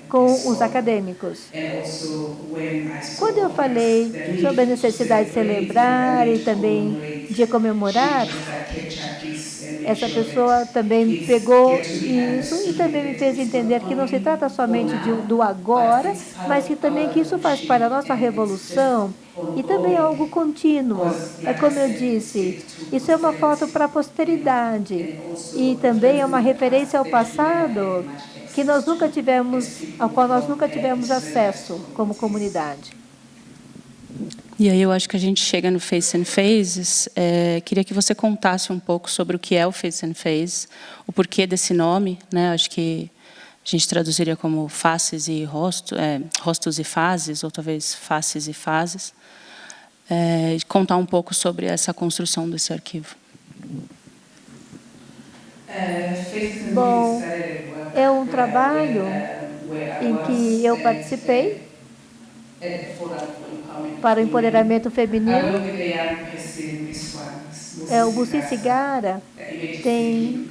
com os acadêmicos. Quando eu falei sobre a necessidade de celebrar e também de comemorar, essa pessoa também pegou isso e também me fez entender que não se trata somente do agora, mas que isso faz parte da nossa revolução e também é algo contínuo. É como eu disse, isso é uma foto para a posteridade e também é uma referência ao passado ao qual nós nunca tivemos acesso como comunidade.
E aí eu acho que a gente chega no Face and Phases. Queria que você contasse um pouco sobre o que é o Face and Phases, o porquê desse nome, né? Acho que a gente traduziria como faces e rostos e fases, ou talvez faces e fases. Contar um pouco sobre essa construção desse arquivo.
Bom, é um trabalho em que eu participei para o empoderamento feminino. O Buci Cigara tem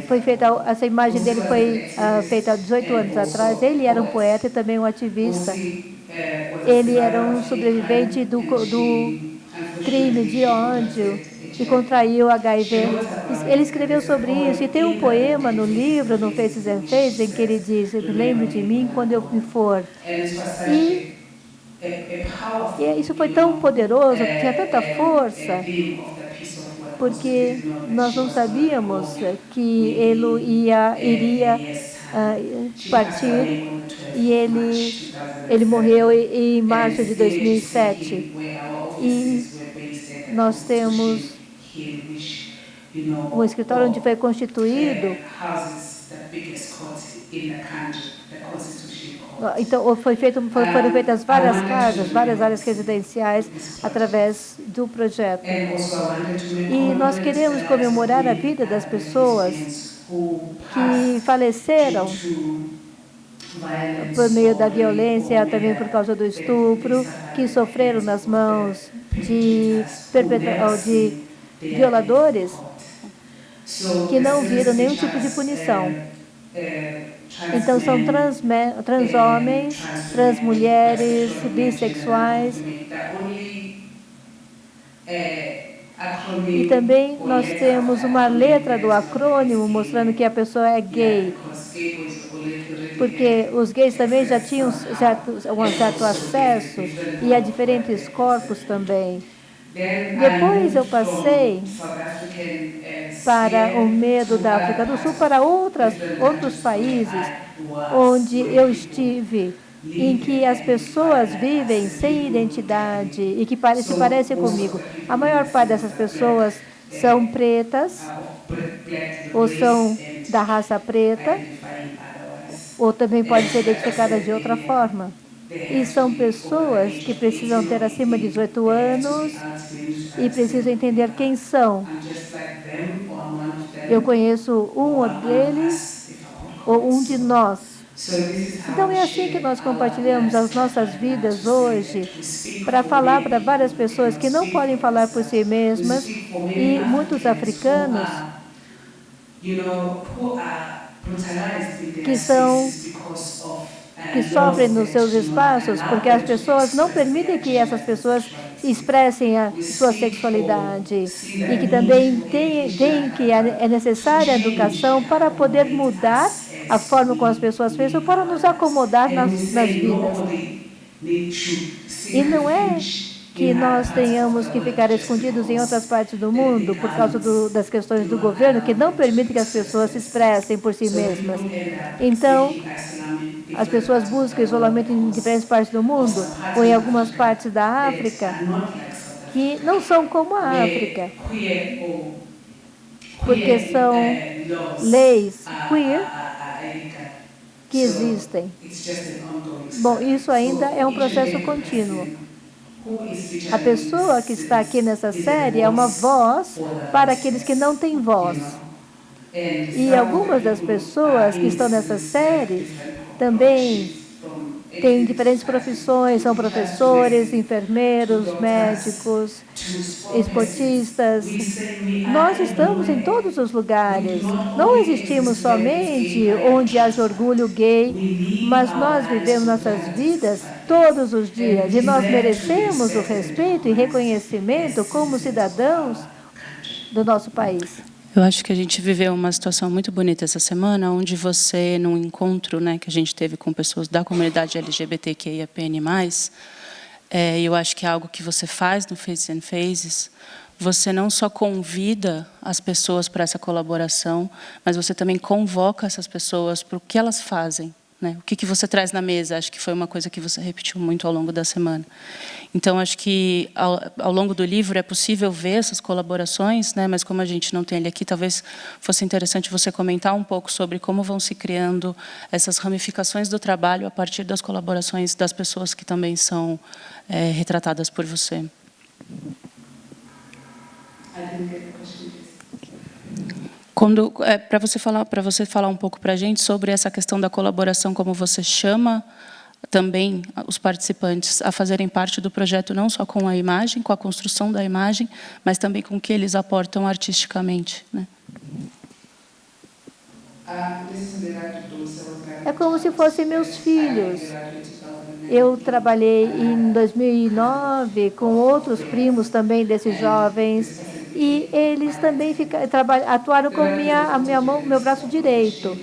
Foi feita, essa imagem dele foi feita há 18 anos atrás. Ele era um poeta e também um ativista. Ele era um sobrevivente do crime de ódio e contraiu HIV. Ele escreveu sobre isso e tem um poema no livro, no Faces and Faces, em que ele diz: "Lembre de mim quando eu me for". E isso foi tão poderoso, tinha tanta força, porque nós não sabíamos que ele iria partir, e ele morreu em março de 2007. E nós temos um escritório onde foi constituído. Então, foram feitas várias casas, várias áreas residenciais através do projeto. E nós queremos comemorar a vida das pessoas que faleceram por meio da violência, também por causa do estupro, que sofreram nas mãos de violadores, que não viram nenhum tipo de punição. Então, são transhomens, transmulheres, bissexuais. E também nós temos uma letra do acrônimo mostrando que a pessoa é gay. Porque os gays também já tinham um certo acesso e a diferentes corpos também. Depois eu passei para o medo da África do Sul, para outros países onde eu estive, em que as pessoas vivem sem identidade e que se parecem comigo. A maior parte dessas pessoas são pretas, ou são da raça preta, ou também podem ser identificadas de outra forma. E são pessoas que precisam ter acima de 18 anos e precisam entender quem são. Eu conheço um deles, ou um de nós. Então, é assim que nós compartilhamos as nossas vidas hoje, para falar para várias pessoas que não podem falar por si mesmas, e muitos africanos que sofrem nos seus espaços, porque as pessoas não permitem que essas pessoas expressem a sua sexualidade, e que também é necessária a educação para poder mudar a forma como as pessoas pensam, para nos acomodar nas vidas. E não é que nós tenhamos que ficar escondidos em outras partes do mundo por causa das questões do governo, que não permitem que as pessoas se expressem por si mesmas. Então, as pessoas buscam isolamento em diferentes partes do mundo, ou em algumas partes da África, que não são como a África, porque são leis queer que existem. Bom, isso ainda é um processo contínuo. A pessoa que está aqui nessa série é uma voz para aqueles que não têm voz. E algumas das pessoas que estão nessa série também têm diferentes profissões, são professores, enfermeiros, médicos, esportistas. Nós estamos em todos os lugares. Não existimos somente onde haja orgulho gay, mas nós vivemos nossas vidas todos os dias e nós merecemos o respeito e reconhecimento como cidadãos do nosso país.
Eu acho que a gente viveu uma situação muito bonita essa semana, onde você, num encontro, né, que a gente teve com pessoas da comunidade LGBTQIAPN+, eu acho que é algo que você faz no Faces and Faces, você não só convida as pessoas para essa colaboração, mas você também convoca essas pessoas para o que elas fazem. Né? O que você traz na mesa? Acho que foi uma coisa que você repetiu muito ao longo da semana. Então, acho que ao longo do livro é possível ver essas colaborações, né? Mas como a gente não tem ele aqui, talvez fosse interessante você comentar um pouco sobre como vão se criando essas ramificações do trabalho a partir das colaborações das pessoas que também são retratadas por você. Para você falar um pouco para a gente sobre essa questão da colaboração, como você chama também os participantes a fazerem parte do projeto, não só com a imagem, com a construção da imagem, mas também com o que eles aportam artisticamente. Né?
É como se fossem meus filhos. Eu trabalhei em 2009 com outros primos também desses jovens e eles também atuaram com a minha mão, meu braço direito.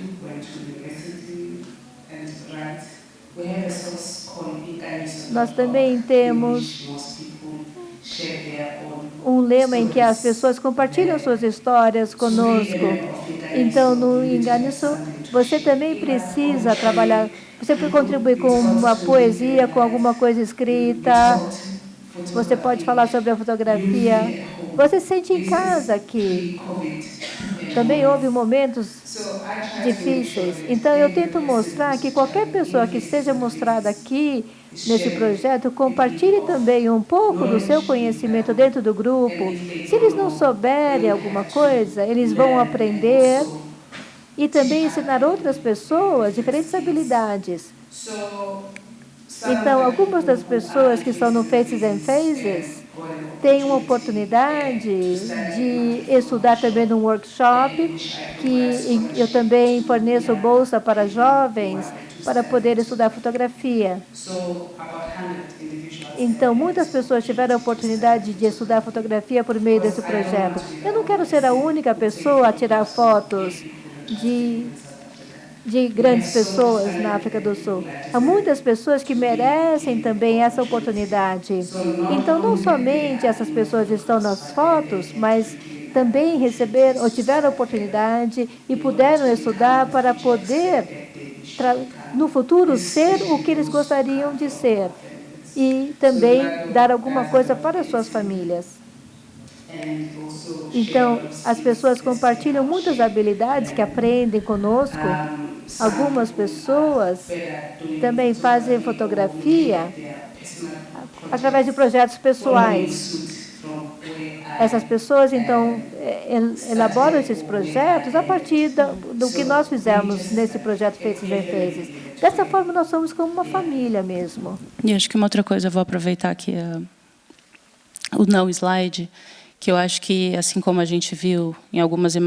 Nós também temos um lema em que as pessoas compartilham suas histórias conosco. Então, no Inganiso, você também precisa trabalhar, você pode contribuir com uma poesia, com alguma coisa escrita, você pode falar sobre a fotografia. Você se sente em casa aqui. Também houve momentos difíceis. Então, eu tento mostrar que qualquer pessoa que seja mostrada aqui nesse projeto, compartilhe também um pouco do seu conhecimento dentro do grupo. Se eles não souberem alguma coisa, eles vão aprender e também ensinar outras pessoas diferentes habilidades. Então, algumas das pessoas que estão no Faces and Phases têm uma oportunidade de estudar também num workshop, que eu também forneço bolsa para jovens para poder estudar fotografia. Então, muitas pessoas tiveram a oportunidade de estudar fotografia por meio desse projeto. Eu não quero ser a única pessoa a tirar fotos de grandes pessoas na África do Sul. Há muitas pessoas que merecem também essa oportunidade. Então, não somente essas pessoas estão nas fotos, mas também receberam ou tiveram a oportunidade e puderam estudar para poder, no futuro, ser o que eles gostariam de ser e também dar alguma coisa para suas famílias. Então, as pessoas compartilham muitas habilidades que aprendem conosco. Algumas pessoas também fazem fotografia através de projetos pessoais. Essas pessoas, então, elaboram esses projetos a partir do que nós fizemos nesse projeto Faces and Phases. Dessa forma, nós somos como uma família mesmo.
E acho que uma outra coisa, eu vou aproveitar aqui o não slide, que eu acho que, assim como a gente viu em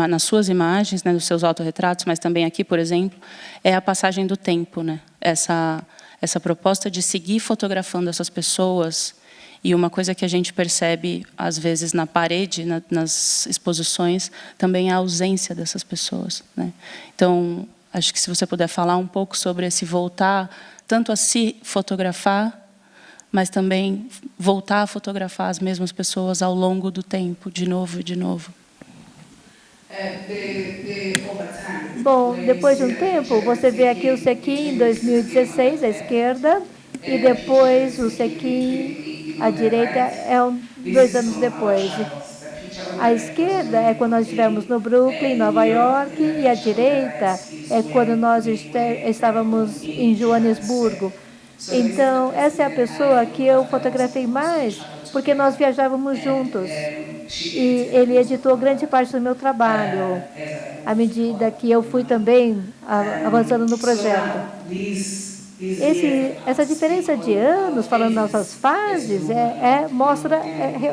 nas suas imagens, né, nos seus autorretratos, mas também aqui, por exemplo, é a passagem do tempo, né? Essa proposta de seguir fotografando essas pessoas. E uma coisa que a gente percebe, às vezes, na parede, nas exposições, também é a ausência dessas pessoas, né? Então, acho que se você puder falar um pouco sobre esse voltar, tanto a se fotografar, mas também voltar a fotografar as mesmas pessoas ao longo do tempo, de novo e de novo.
Bom, depois de um tempo, você vê aqui o Sequim em 2016, à esquerda, e depois o Sequim à direita é 2 anos depois. À esquerda é quando nós estivemos no Brooklyn, Nova York, e à direita é quando nós estávamos em Joanesburgo. Então, essa é a pessoa que eu fotografei mais, porque nós viajávamos juntos. E ele editou grande parte do meu trabalho, à medida que eu fui também avançando no projeto. Essa diferença de anos, falando nossas fases, mostra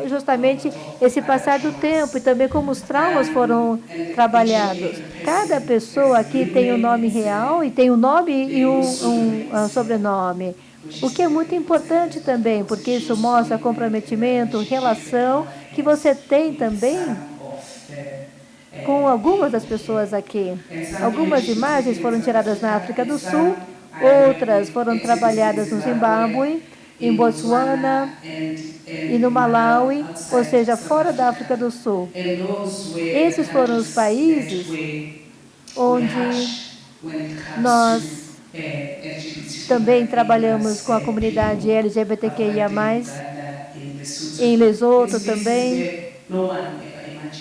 justamente esse passar do tempo e também como os traumas foram trabalhados. Cada pessoa aqui tem um nome real e tem um nome e um sobrenome, o que é muito importante também, porque isso mostra comprometimento, relação que você tem também com algumas das pessoas aqui. Algumas imagens foram tiradas na África do Sul, outras foram trabalhadas no Zimbábue, em Botsuana e no Malawi, ou seja, fora da África do Sul. Esses foram os países onde nós também trabalhamos com a comunidade LGBTQIA+, em Lesoto também,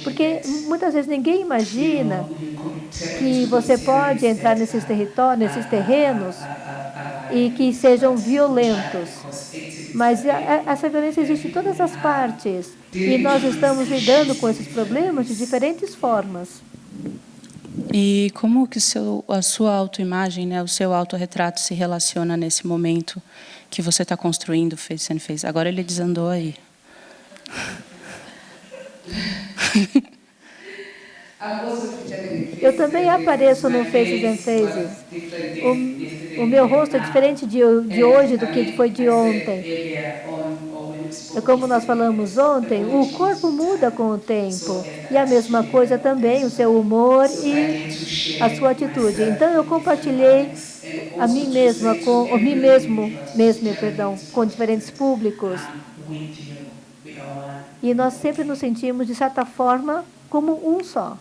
porque muitas vezes ninguém imagina que você pode entrar nesses territórios, nesses terrenos, e que sejam violentos. Mas essa violência existe em todas as partes, e nós estamos lidando com esses problemas de diferentes formas.
E como que a sua autoimagem, né, o seu autorretrato se relaciona nesse momento que você está construindo Faces and Phases? Agora ele desandou aí.
Eu também apareço no Faces and Faces. O meu rosto é diferente de hoje do que foi de ontem. Como nós falamos ontem, o corpo muda com o tempo. E a mesma coisa também, o seu humor e a sua atitude. Então, eu compartilhei a mim mesma, com diferentes públicos. E nós sempre nos sentimos, de certa forma, como um só.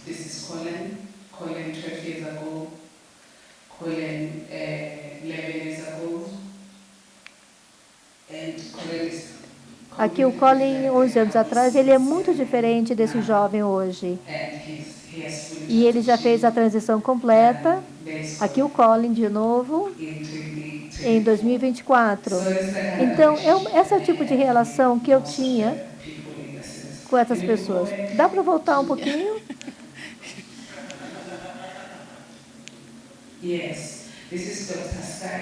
This is Colin 12 years ago, Colin 11 years ago, and Colin is...
Aqui o Colin, 11 anos atrás, ele é muito diferente desse jovem hoje. E ele já fez a transição completa. Aqui o Colin de novo, em 2024. Então, esse é o tipo de relação que eu tinha com essas pessoas. Dá para voltar um pouquinho?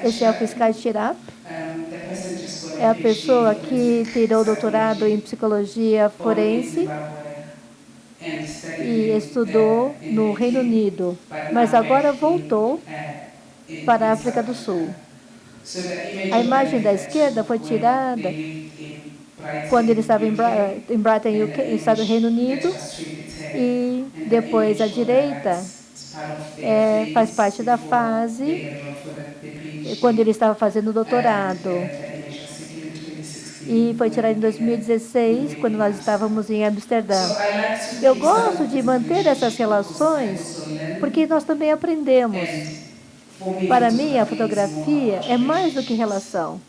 Esse é o fiscal Chirap. É a pessoa que tirou doutorado em psicologia forense e estudou no Reino Unido, mas agora voltou para a África do Sul. A imagem da esquerda foi tirada quando ele estava em Brighton, UK, estado do Reino Unido, e depois a direita faz parte da fase quando ele estava fazendo doutorado. E foi tirado em 2016, quando nós estávamos em Amsterdã. Eu gosto de manter essas relações, porque nós também aprendemos. Para mim, a fotografia é mais do que relação.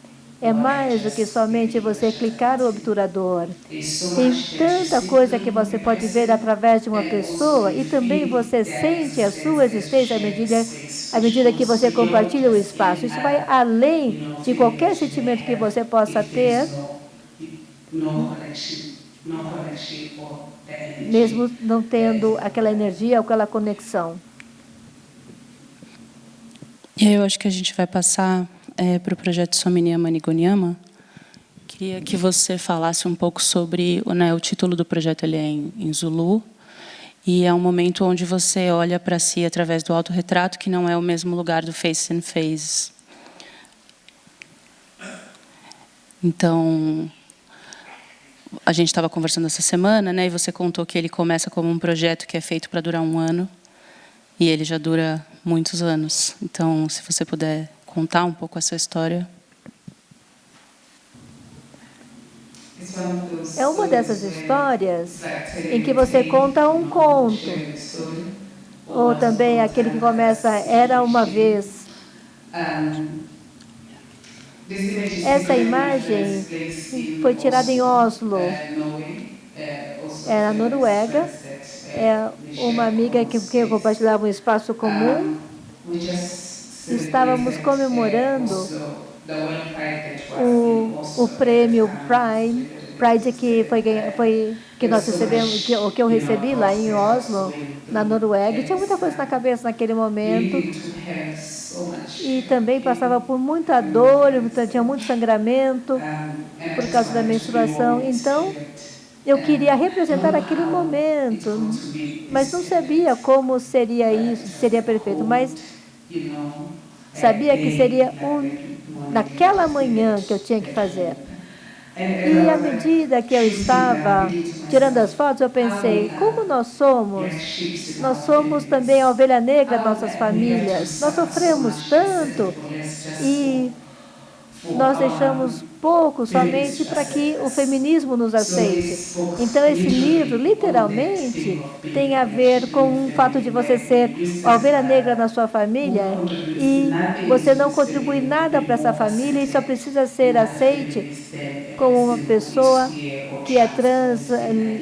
É mais do que somente você clicar o obturador. Tem tanta coisa que você pode ver através de uma pessoa e também você sente a sua existência à medida que você compartilha o espaço. Isso vai além de qualquer sentimento que você possa ter, mesmo não tendo aquela energia ou aquela conexão.
E aí eu acho que a gente vai passar para o projeto Somnia Manigonyama. Queria que você falasse um pouco sobre... o título do projeto ele é em Zulu, e é um momento onde você olha para si através do autorretrato, que não é o mesmo lugar do Face and Faces. Então, a gente estava conversando essa semana, e você contou que ele começa como um projeto que é feito para durar 1 ano, e ele já dura muitos anos. Então, se você puder contar um pouco essa história.
É uma dessas histórias em que você conta um conto. Ou também aquele que começa, era uma vez. Essa imagem foi tirada em Oslo, na Noruega. É uma amiga que compartilhava um espaço comum. Estávamos comemorando o prêmio Pride que nós recebemos, que eu recebi lá em Oslo, na Noruega. E tinha muita coisa na cabeça naquele momento. E também passava por muita dor, tinha muito sangramento por causa da menstruação. Então, eu queria representar aquele momento, mas não sabia como seria isso, se seria perfeito. Mas sabia que seria naquela manhã que eu tinha que fazer. E à medida que eu estava tirando as fotos, eu pensei, como nós somos também a ovelha negra das nossas famílias. Nós sofremos tanto e nós deixamos pouco somente para que o feminismo nos aceite. Então, esse livro, literalmente, tem a ver com o fato de você ser a ovelha negra na sua família e você não contribui nada para essa família e só precisa ser aceite como uma pessoa que é trans,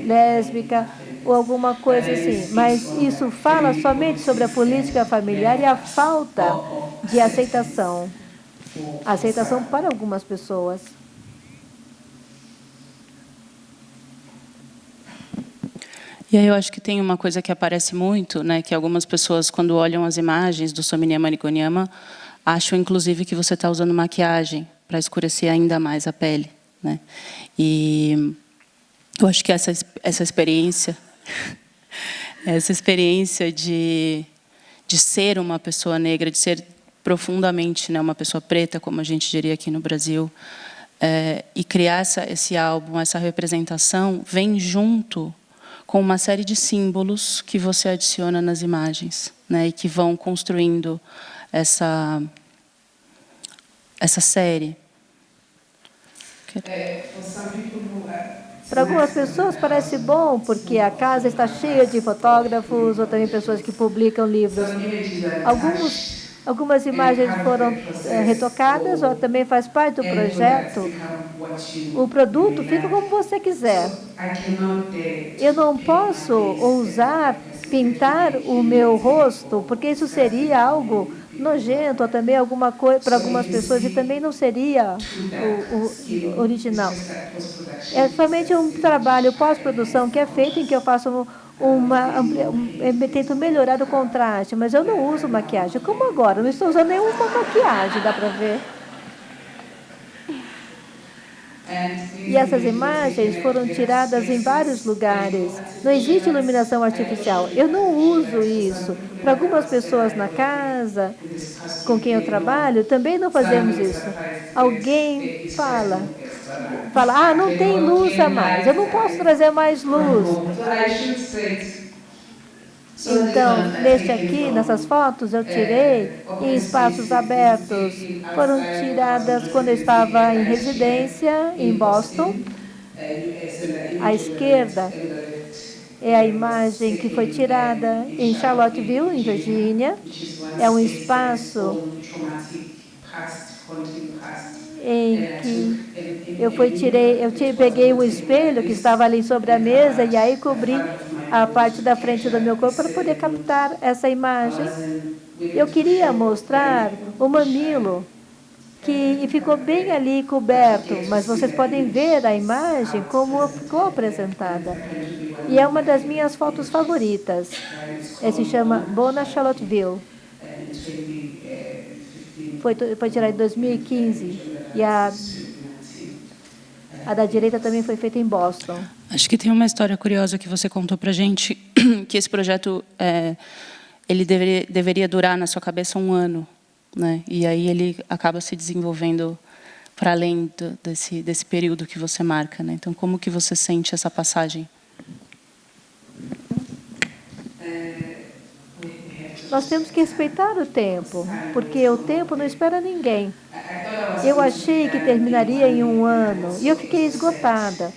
lésbica ou alguma coisa assim. Mas isso fala somente sobre a política familiar e a falta de aceitação. Aceitação para algumas pessoas.
E aí eu acho que tem uma coisa que aparece muito, que algumas pessoas, quando olham as imagens do Somnia Manigonyama, acham, inclusive, que você está usando maquiagem para escurecer ainda mais a pele. E eu acho que essa experiência de ser uma pessoa negra, de ser profundamente, né, uma pessoa preta, como a gente diria aqui no Brasil, e criar esse álbum, essa representação, vem junto com uma série de símbolos que você adiciona nas imagens, né, e que vão construindo essa série.
Para algumas pessoas parece bom, porque a casa está cheia de fotógrafos ou também pessoas que publicam livros. Algumas imagens foram retocadas ou também faz parte do projeto. O produto fica como você quiser. Eu não posso ousar pintar o meu rosto, porque isso seria algo nojento, ou também alguma coisa para algumas pessoas, e também não seria o original. É somente um trabalho pós-produção que é feito em que eu faço tento melhorar o contraste, mas eu não uso maquiagem. Como agora? Eu não estou usando nenhuma maquiagem, dá para ver. E essas imagens foram tiradas em vários lugares. Não existe iluminação artificial. Eu não uso isso. Para algumas pessoas na casa, com quem eu trabalho, também não fazemos isso. Alguém fala, não tem luz a mais. Eu não posso trazer mais luz. Então, nessas fotos, eu tirei em espaços abertos. Foram tiradas quando eu estava em residência em Boston. À esquerda é a imagem que foi tirada em Charlottesville, em Virgínia. É um espaço em que eu peguei um espelho que estava ali sobre a mesa e aí cobri a parte da frente do meu corpo para poder captar essa imagem. Eu queria mostrar o mamilo que ficou bem ali coberto, mas vocês podem ver a imagem como ficou apresentada. E é uma das minhas fotos favoritas. Se chama Bona Charlottesville. Foi tirada em 2015. E a da direita também foi feita em Boston.
Acho que tem uma história curiosa que você contou para a gente, que esse projeto ele deveria durar na sua cabeça 1 ano, né? E aí ele acaba se desenvolvendo para além desse período que você marca, né? Então, como que você sente essa passagem?
Nós temos que respeitar o tempo, porque o tempo não espera ninguém. Eu achei que terminaria em 1 ano e eu fiquei esgotada.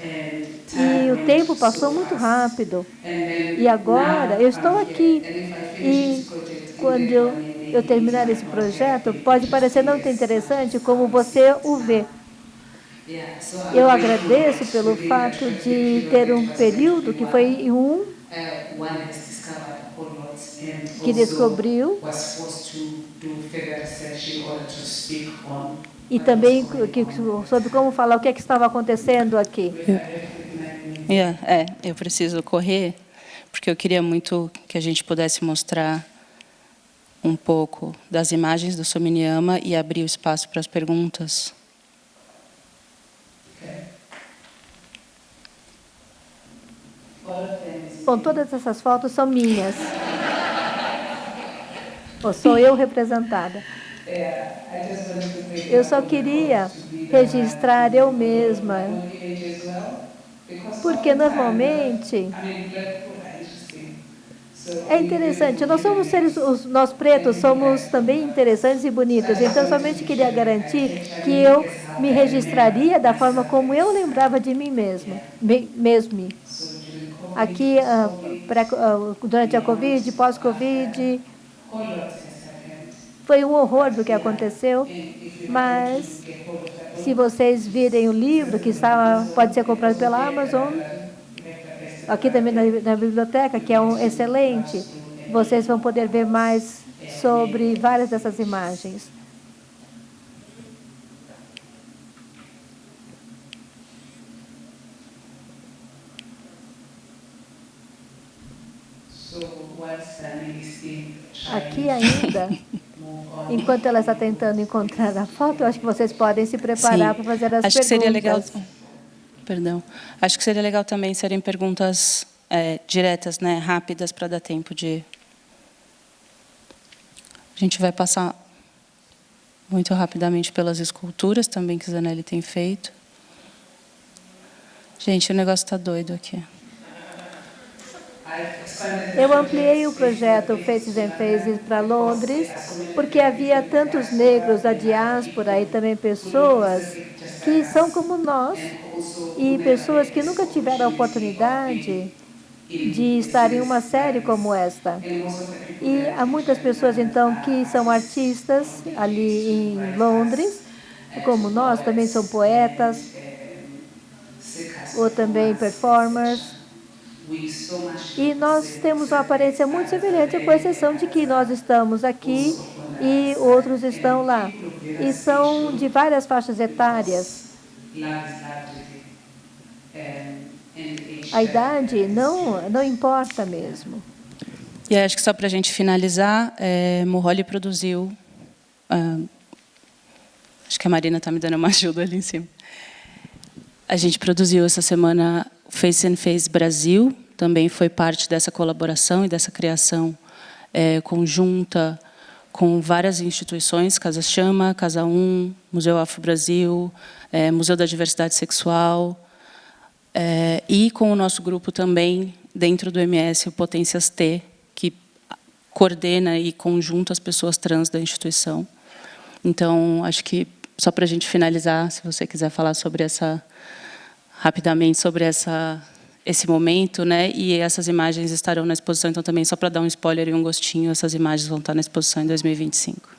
E o tempo passou muito rápido. E agora eu estou aqui. E quando eu terminar esse projeto, pode parecer não tão interessante como você o vê. Eu agradeço pelo fato de ter um período que foi que descobriu e também sobre como falar o que estava acontecendo aqui.
Eu preciso correr, porque eu queria muito que a gente pudesse mostrar um pouco das imagens do Sominiama e abrir o espaço para as perguntas.
Bom, todas essas fotos são minhas. Ou sou eu representada. Eu só queria registrar eu mesma. Porque, normalmente, é interessante. Nós somos nós pretos somos também interessantes e bonitos. Então, eu somente queria garantir que eu me registraria da forma como eu lembrava de mim mesma. Aqui, durante a Covid, pós-Covid, foi um horror do que aconteceu, mas se vocês virem o livro, que pode ser comprado pela Amazon, aqui também na biblioteca, que é excelente, vocês vão poder ver mais sobre várias dessas imagens. Aqui ainda, enquanto ela está tentando encontrar a foto, eu acho que vocês podem se preparar para fazer as perguntas.
Acho que seria legal. Perdão. Acho que seria legal também serem perguntas diretas, né, rápidas, para dar tempo de... A gente vai passar muito rapidamente pelas esculturas também que Zanelli tem feito. Gente, o negócio está doido aqui.
Eu ampliei o projeto Faces and Faces para Londres, porque havia tantos negros da diáspora e também pessoas que são como nós, e pessoas que nunca tiveram a oportunidade de estar em uma série como esta. E há muitas pessoas, então, que são artistas ali em Londres, como nós, também são poetas, ou também performers. E nós temos uma aparência muito semelhante, com exceção de que nós estamos aqui e outros estão lá. E são de várias faixas etárias. A idade não importa mesmo.
E acho que só para a gente finalizar, Moholi produziu... acho que a Marina está me dando uma ajuda ali em cima. A gente produziu essa semana Face and Face Brasil, também foi parte dessa colaboração e dessa criação conjunta com várias instituições, Casa Chama, Casa 1, Museu Afro Brasil, Museu da Diversidade Sexual, e com o nosso grupo também, dentro do MS, o Potências T, que coordena e conjunta as pessoas trans da instituição. Então, acho que, só para a gente finalizar, se você quiser falar sobre rapidamente sobre esse momento, né? E essas imagens estarão na exposição, então também, só para dar um spoiler e um gostinho, essas imagens vão estar na exposição em 2025.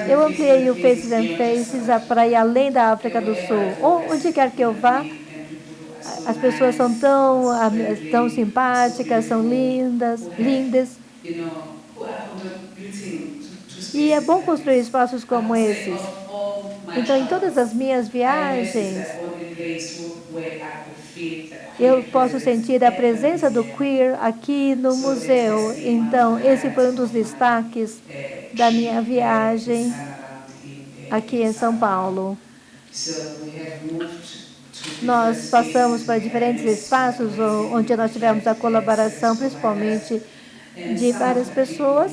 Eu ampliei o Faces and Faces para ir além da África do Sul. Onde quer que eu vá, as pessoas são tão simpáticas, são lindas. E é bom construir espaços como esses. Então, em todas as minhas viagens, eu posso sentir a presença do queer aqui no museu. Então, esse foi um dos destaques da minha viagem aqui em São Paulo. Nós passamos para diferentes espaços onde nós tivemos a colaboração, principalmente de várias pessoas.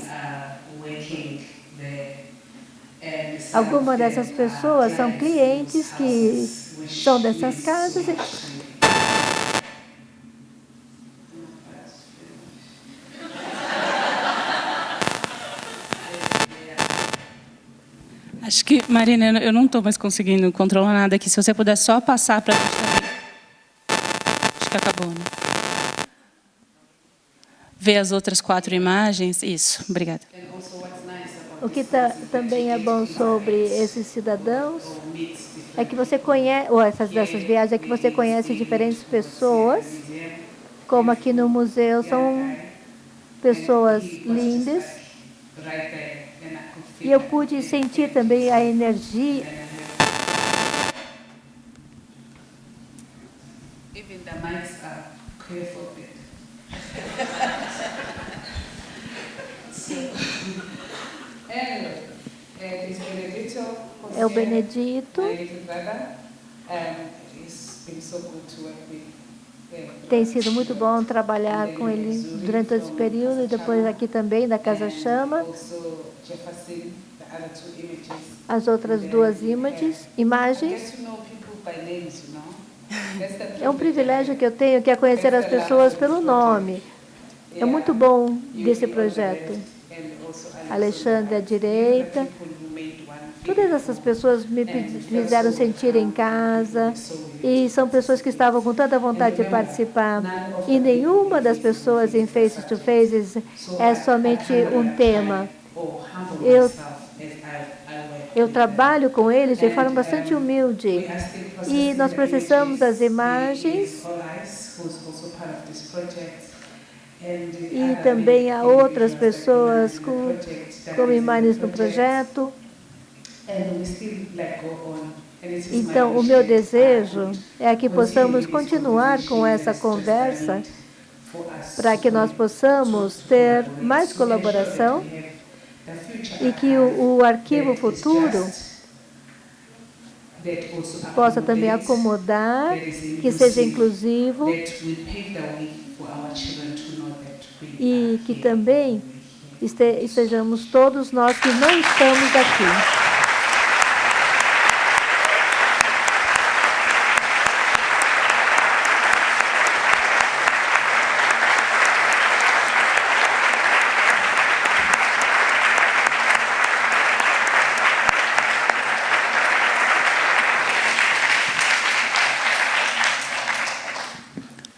Algumas dessas pessoas são clientes que são dessas casas.
Acho que, Marina, eu não estou mais conseguindo controlar nada aqui. Se você puder só passar para a gente também. Acho que acabou, né? Ver as outras 4 imagens. Isso, obrigada.
O que também é bom sobre esses cidadãos é que você conhece, ou dessas viagens, é que você conhece diferentes pessoas, como aqui no museu, são pessoas lindas. E eu pude sentir também a energia. É o Benedito. Tem sido muito bom trabalhar com ele durante todo esse período, e depois aqui também da Casa Chama. As outras 2 imagens. É um privilégio que eu tenho, que é conhecer as pessoas pelo nome. É muito bom desse projeto. Alexandre à direita. Todas essas pessoas me fizeram sentir em casa, e são pessoas que estavam com tanta vontade de participar. E nenhuma das pessoas em Faces to Faces é somente um tema. Eu trabalho com eles de forma bastante humilde. E nós processamos as imagens. E também há outras pessoas como imagens no projeto. Então, o meu desejo é que possamos continuar com essa conversa para que nós possamos ter mais colaboração e que o arquivo futuro possa também acomodar, que seja inclusivo e que também estejamos todos nós que não estamos aqui.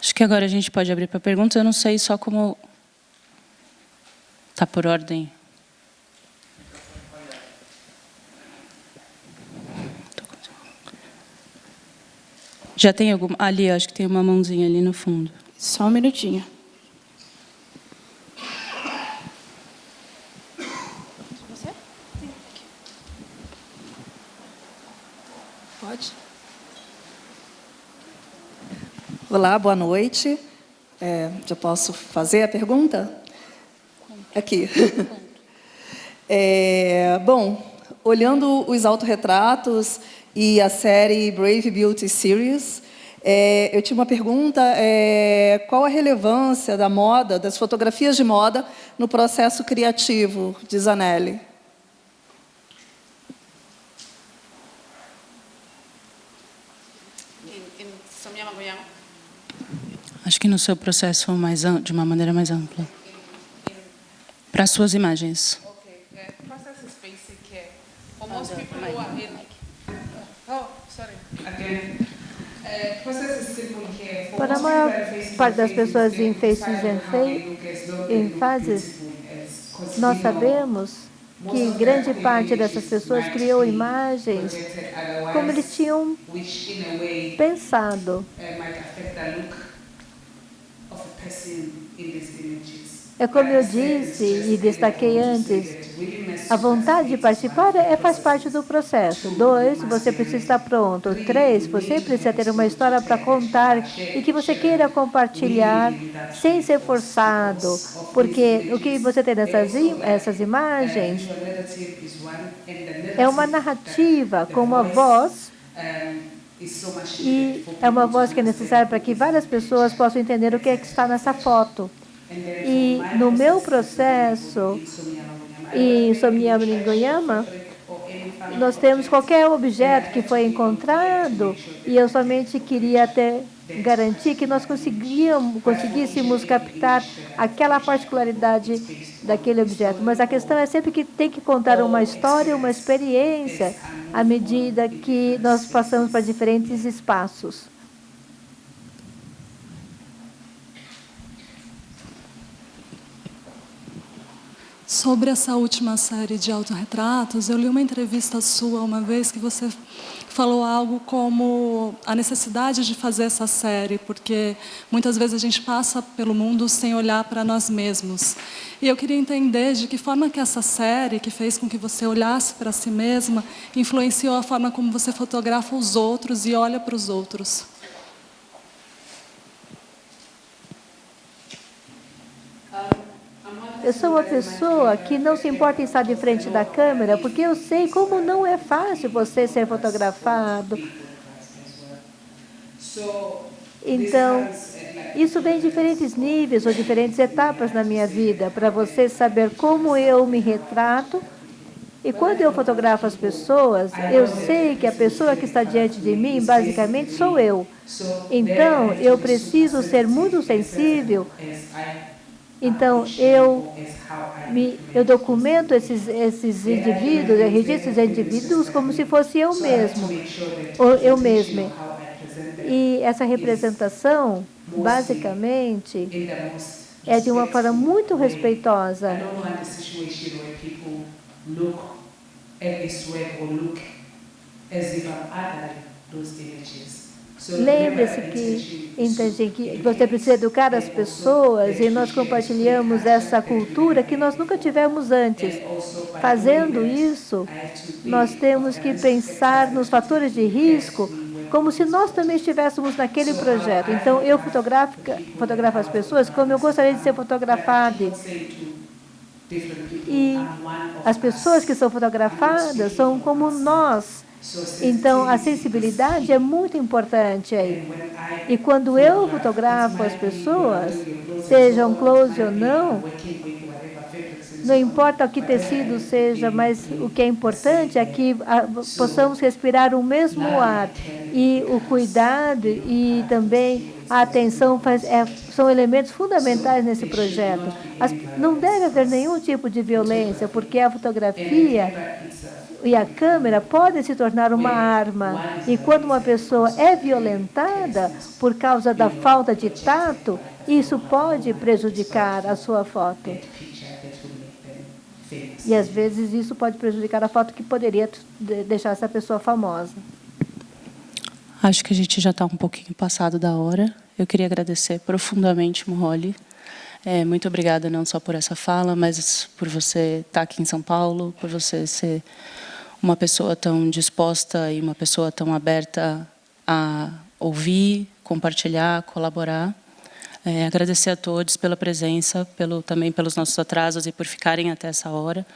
Acho que agora a gente pode abrir para perguntas. Eu não sei só como... Está por ordem. Já tem alguma... Ali, acho que tem uma mãozinha ali no fundo.
Só um minutinho. Você? Sim. Pode?
Olá, boa noite. Já posso fazer a pergunta? Aqui. Bom, olhando os autorretratos e a série Brave Beauty Series, eu tinha uma pergunta, qual a relevância da moda, das fotografias de moda, no processo criativo de Zanelli?
Acho que no seu processo de uma maneira mais ampla. Para as suas imagens.
Process is basic. For most people who are in... Oh, sorry. Again. Process is simple here.
Para a maior parte das pessoas em em fases, nós sabemos que grande parte dessas pessoas criou imagens como eles tinham pensado. É como eu disse e destaquei antes, a vontade de participar faz parte do processo. 2, você precisa estar pronto. 3, você precisa ter uma história para contar e que você queira compartilhar sem ser forçado, porque o que você tem essas imagens é uma narrativa com uma voz, e é uma voz que é necessária para que várias pessoas possam entender o que é que está nessa foto. E no meu processo, em Somnium Ngoyama, nós temos qualquer objeto que foi encontrado, e eu somente queria garantir que nós conseguíssemos captar aquela particularidade daquele objeto. Mas a questão é sempre que tem que contar uma história, uma experiência, à medida que nós passamos para diferentes espaços.
Sobre essa última série de autorretratos, eu li uma entrevista sua uma vez que você falou algo como a necessidade de fazer essa série, porque muitas vezes a gente passa pelo mundo sem olhar para nós mesmos. E eu queria entender de que forma que essa série, que fez com que você olhasse para si mesma, influenciou a forma como você fotografa os outros e olha para os outros.
Eu sou uma pessoa que não se importa em estar de frente da câmera, porque eu sei como não é fácil você ser fotografado. Então, isso vem em diferentes níveis ou diferentes etapas na minha vida, para você saber como eu me retrato. E quando eu fotografo as pessoas, eu sei que a pessoa que está diante de mim, basicamente, sou eu. Então, eu preciso ser muito sensível. Então, eu documento esses indivíduos, eu registro esses indivíduos como se fosse eu mesmo, ou eu mesma. E essa representação, basicamente, é de uma forma muito respeitosa. Lembre-se que você precisa educar as pessoas e nós compartilhamos essa cultura que nós nunca tivemos antes. Fazendo isso, nós temos que pensar nos fatores de risco como se nós também estivéssemos naquele projeto. Então, eu fotografo as pessoas como eu gostaria de ser fotografada. E as pessoas que são fotografadas são como nós Então, a sensibilidade é muito importante aí. E quando eu fotografo as pessoas, sejam close ou não, não importa o que tecido seja, mas o que é importante é que possamos respirar o mesmo ar. E o cuidado e também a atenção são elementos fundamentais nesse projeto. Não deve haver nenhum tipo de violência, porque a fotografia e a câmera podem se tornar uma arma. E quando uma pessoa é violentada por causa da falta de tato, isso pode prejudicar a sua foto. E, às vezes, isso pode prejudicar a foto que poderia deixar essa pessoa famosa.
Acho que a gente já está um pouquinho passado da hora. Eu queria agradecer profundamente, Moholy. Muito obrigada não só por essa fala, mas por você estar aqui em São Paulo, por você ser uma pessoa tão disposta e uma pessoa tão aberta a ouvir, compartilhar, colaborar. Agradecer a todos pela presença, também pelos nossos atrasos e por ficarem até essa hora.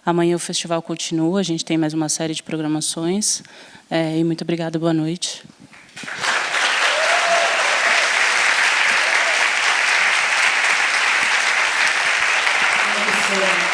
Amanhã o festival continua, a gente tem mais uma série de programações. E muito obrigada, boa noite.
Thank you so much.